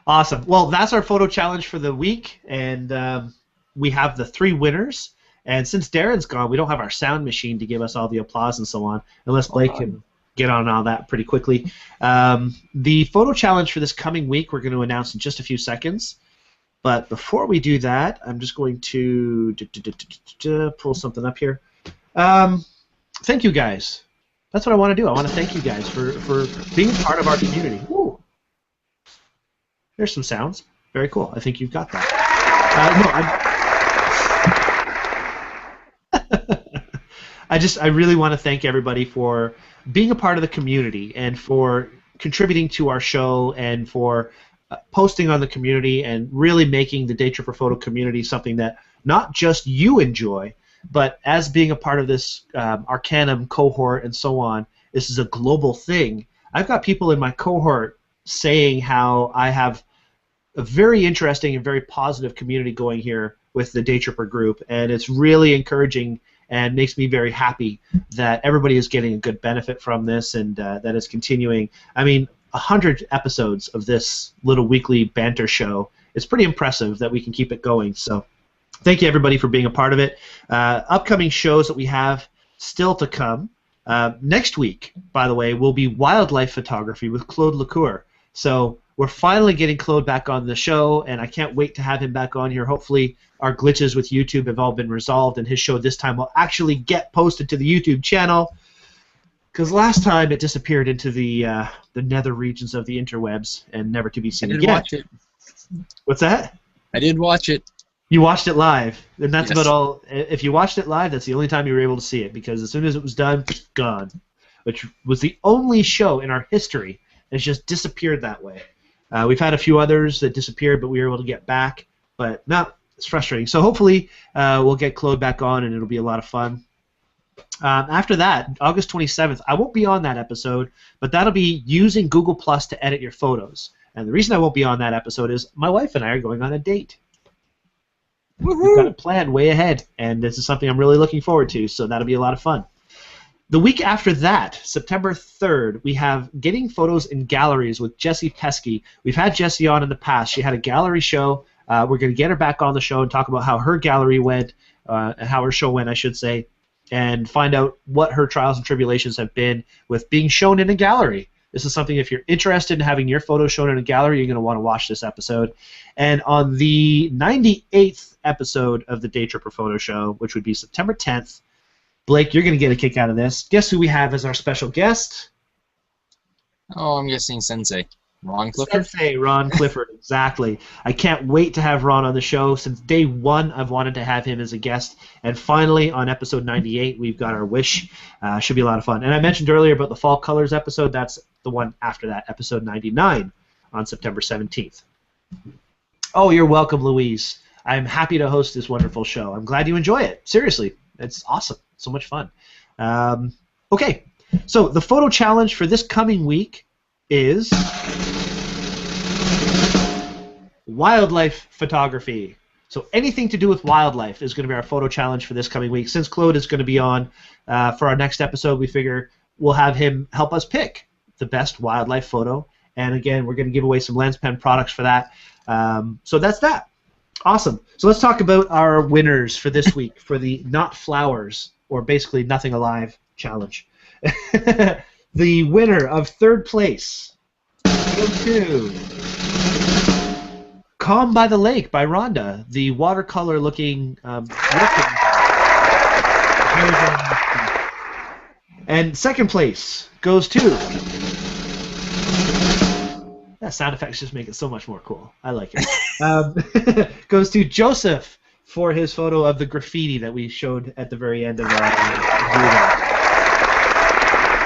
Awesome. Well, that's our photo challenge for the week, and we have the 3 winners. And since Darren's gone, we don't have our sound machine to give us all the applause and so on, unless Blake can get on all that pretty quickly. The photo challenge for this coming week we're going to announce in just a few seconds. But before we do that, I'm just going to pull something up here. Thank you, guys. That's what I want to do. I want to thank you guys for being part of our community. Woo. There's some sounds. Very cool. I think you've got that. I really want to thank everybody for being a part of the community and for contributing to our show and for posting on the community and really making the Daytripper photo community something that not just you enjoy, but as being a part of this Arcanum cohort and so on, this is a global thing. I've got people in my cohort saying how I have a very interesting and very positive community going here with the Daytripper group, and it's really encouraging and makes me very happy that everybody is getting a good benefit from this and that it's continuing. I mean, 100 episodes of this little weekly banter show. It's pretty impressive that we can keep it going. So thank you, everybody, for being a part of it. Upcoming shows that we have still to come. Next week, by the way, will be wildlife photography with Claude Lecours. So we're finally getting Claude back on the show, and I can't wait to have him back on here. Hopefully our glitches with YouTube have all been resolved, and his show this time will actually get posted to the YouTube channel, because last time it disappeared into the nether regions of the interwebs and never to be seen again. I did watch it. What's that? I did watch it. You watched it live, and that's about all. If you watched it live, that's the only time you were able to see it, because as soon as it was done, gone, which was the only show in our history It's just disappeared that way. We've had a few others that disappeared, but we were able to get back. But no, it's frustrating. So hopefully we'll get Claude back on, and it'll be a lot of fun. After that, August 27th, I won't be on that episode, but that'll be using Google Plus to edit your photos. And the reason I won't be on that episode is my wife and I are going on a date. We've got it planned way ahead, and this is something I'm really looking forward to, so that'll be a lot of fun. The week after that, September 3rd, we have Getting Photos in Galleries with Jessy Pesce. We've had Jessy on in the past. She had a gallery show. We're going to get her back on the show and talk about how her gallery went, and how her show went, I should say, and find out what her trials and tribulations have been with being shown in a gallery. This is something, if you're interested in having your photos shown in a gallery, you're going to want to watch this episode. And on the 98th episode of the Daytripper Photo Show, which would be September 10th, Blake, you're going to get a kick out of this. Guess who we have as our special guest? Oh, I'm guessing Sensei. Ron Clifford? Sensei Ron Clifford, exactly. I can't wait to have Ron on the show. Since day one, I've wanted to have him as a guest. And finally, on episode 98, we've got our wish. Should be a lot of fun. And I mentioned earlier about the Fall Colors episode. That's the one after that, episode 99, on September 17th. Oh, you're welcome, Louise. I'm happy to host this wonderful show. I'm glad you enjoy it. Seriously, it's awesome. So much fun. Okay, so the photo challenge for this coming week is wildlife photography. So anything to do with wildlife is going to be our photo challenge for this coming week. Since Claude is going to be on for our next episode, we figure we'll have him help us pick the best wildlife photo. And again, we're going to give away some lens pen products for that. So that's that. Awesome. So let's talk about our winners for this week for the Not Flowers, or basically Nothing Alive challenge. The winner of third place goes to Calm by the Lake by Rhonda, the watercolor-looking and second place goes to... That sound effects just make it so much more cool. I like it. Goes to Joseph for his photo of the graffiti that we showed at the very end of our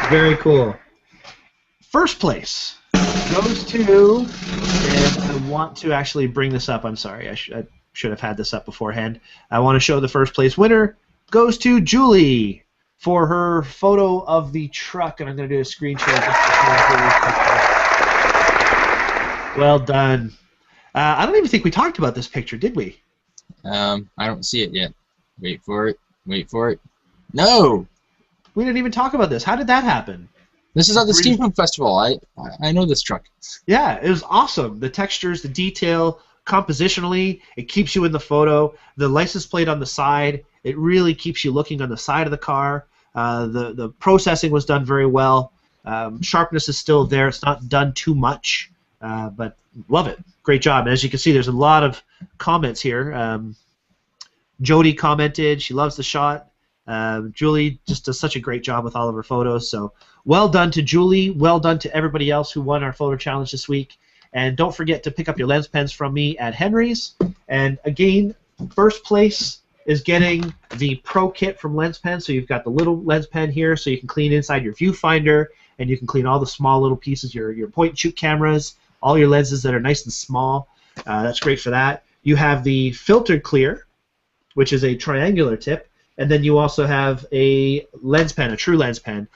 video. Very cool. First place goes to, and I want to actually bring this up. I'm sorry, I should have had this up beforehand. I want to show the first place winner goes to Julie for her photo of the truck, and I'm going to do a screen share. Well done. I don't even think we talked about this picture, did we? I don't see it yet. Wait for it. Wait for it. No! We didn't even talk about this. How did that happen? This is at the Steampunk Festival. I know this truck. Yeah, it was awesome. The textures, the detail, compositionally, it keeps you in the photo. The license plate on the side, it really keeps you looking on the side of the car. The processing was done very well. Sharpness is still there. It's not done too much, but love it. Great job. And as you can see, there's a lot of comments here. Jody commented. She loves the shot. Julie just does such a great job with all of her photos. So well done to Julie. Well done to everybody else who won our photo challenge this week. And don't forget to pick up your lens pens from me at Henry's. And again, first place is getting the Pro Kit from Lens Pen. So you've got the little lens pen here, so you can clean inside your viewfinder, and you can clean all the small little pieces, your point-and-shoot cameras, all your lenses that are nice and small. That's great for that. You have the Filtered Clear, which is a triangular tip. And then you also have a lens pen, a true lens pen.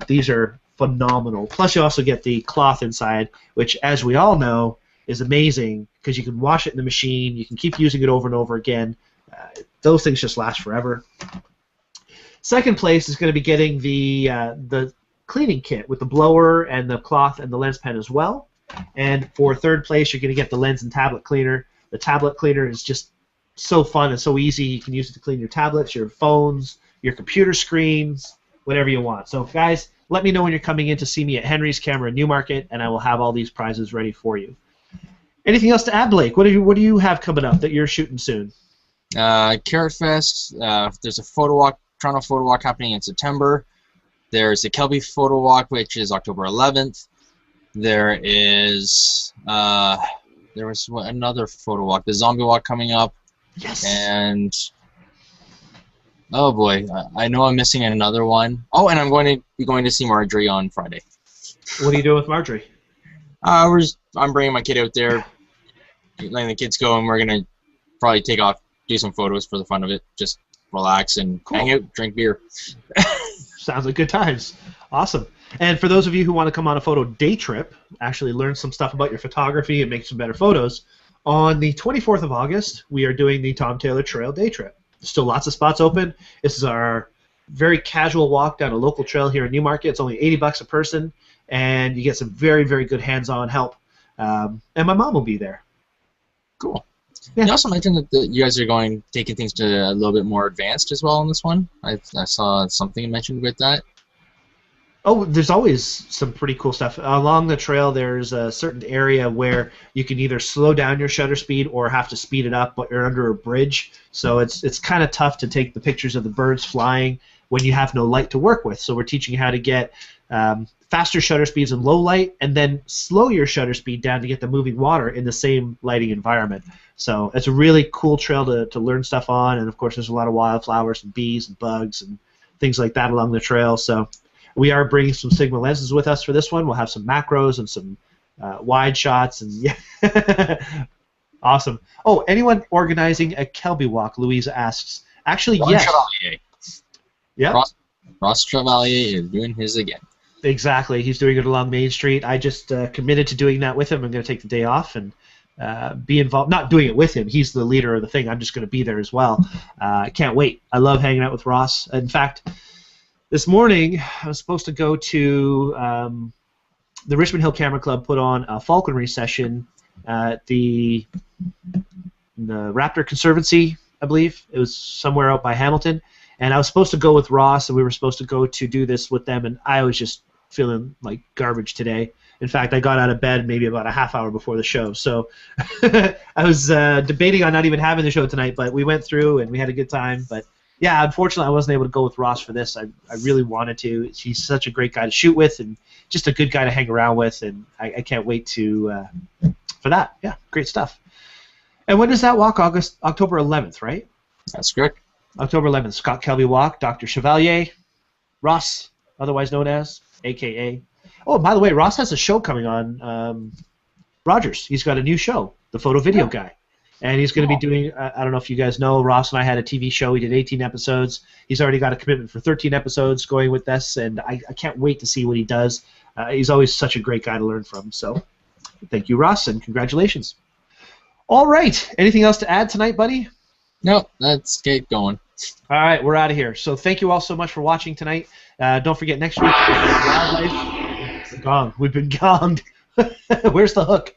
These are phenomenal. Plus you also get the cloth inside, which, as we all know, is amazing because you can wash it in the machine. You can keep using it over and over again. Those things just last forever. Second place is going to be getting the cleaning kit with the blower and the cloth and the lens pen as well. And for third place, you're going to get the lens and tablet cleaner. The tablet cleaner is just so fun and so easy. You can use it to clean your tablets, your phones, your computer screens, whatever you want. So guys, let me know when you're coming in to see me at Henry's Camera Newmarket, and I will have all these prizes ready for you. Anything else to add, Blake? What do you have coming up that you're shooting soon? Carrot Fest. There's a photo walk, Toronto photo walk happening in September. There's the Kelby photo walk, which is October 11th. There is there was another photo walk, the zombie walk coming up. Yes. And oh boy, I know I'm missing another one. Oh, and I'm going to be going to see Marjorie on Friday. What are you doing with Marjorie? I'm bringing my kid out there, letting the kids go, and we're gonna probably take off, do some photos for the fun of it, just relax and hang out, drink beer. Sounds like good times. Awesome. And for those of you who want to come on a photo day trip, actually learn some stuff about your photography and make some better photos, on the 24th of August, we are doing the Tom Taylor Trail day trip. There's still lots of spots open. This is our very casual walk down a local trail here in Newmarket. It's only $80 a person, and you get some very, very good hands-on help. And my mom will be there. Cool. Yeah. You also mentioned that you guys are taking things to a little bit more advanced as well on this one. I saw something mentioned about that. Oh, there's always some pretty cool stuff. Along the trail, there's a certain area where you can either slow down your shutter speed or have to speed it up, but you're under a bridge. So it's kind of tough to take the pictures of the birds flying when you have no light to work with. So we're teaching you how to get faster shutter speeds in low light, and then slow your shutter speed down to get the moving water in the same lighting environment. So it's a really cool trail to learn stuff on, and of course there's a lot of wildflowers and bees and bugs and things like that along the trail. So we are bringing some Sigma lenses with us for this one. We'll have some macros and some wide shots, and yeah. Awesome. Oh, anyone organizing a Kelby walk? Louisa asks. Actually, yes. Chevalier. Yeah. Ross Chevalier is doing his again. Exactly. He's doing it along Main Street. I just committed to doing that with him. I'm going to take the day off and be involved. Not doing it with him. He's the leader of the thing. I'm just going to be there as well. I can't wait. I love hanging out with Ross. In fact, this morning I was supposed to go to the Richmond Hill Camera Club put on a falconry session at the Raptor Conservancy, I believe. It was somewhere out by Hamilton. And I was supposed to go with Ross, and we were supposed to go to do this with them, and I was just feeling like garbage today. In fact, I got out of bed maybe about a half hour before the show. So I was debating on not even having the show tonight, but we went through, and we had a good time. But, yeah, unfortunately, I wasn't able to go with Ross for this. I really wanted to. He's such a great guy to shoot with and just a good guy to hang around with, and I can't wait for that. Yeah, great stuff. And when does that walk? October 11th, right? That's correct. October 11th, Scott Kelby Walk, Dr. Chevalier, Ross, otherwise known as, a.k.a. Oh, by the way, Ross has a show coming on Rogers. He's got a new show, The Photo Video Guy. And he's going to be doing, I don't know if you guys know, Ross and I had a TV show. He did 18 episodes. He's already got a commitment for 13 episodes going with this, and I can't wait to see what he does. He's always such a great guy to learn from. So thank you, Ross, and congratulations. All right. Anything else to add tonight, buddy? No, let's get going. All right, we're out of here. So thank you all so much for watching tonight. Don't forget, next week, wildlife. It's a gong. We've been gonged. Where's the hook?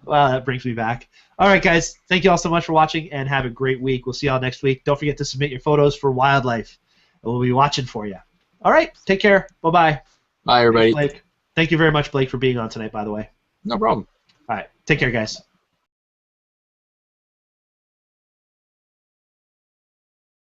Wow, that brings me back. All right, guys. Thank you all so much for watching, and have a great week. We'll see you all next week. Don't forget to submit your photos for wildlife. We'll be watching for you. All right, take care. Bye-bye. Bye, everybody. Blake. Thank you very much, Blake, for being on tonight, by the way. No problem. All right, take care, guys.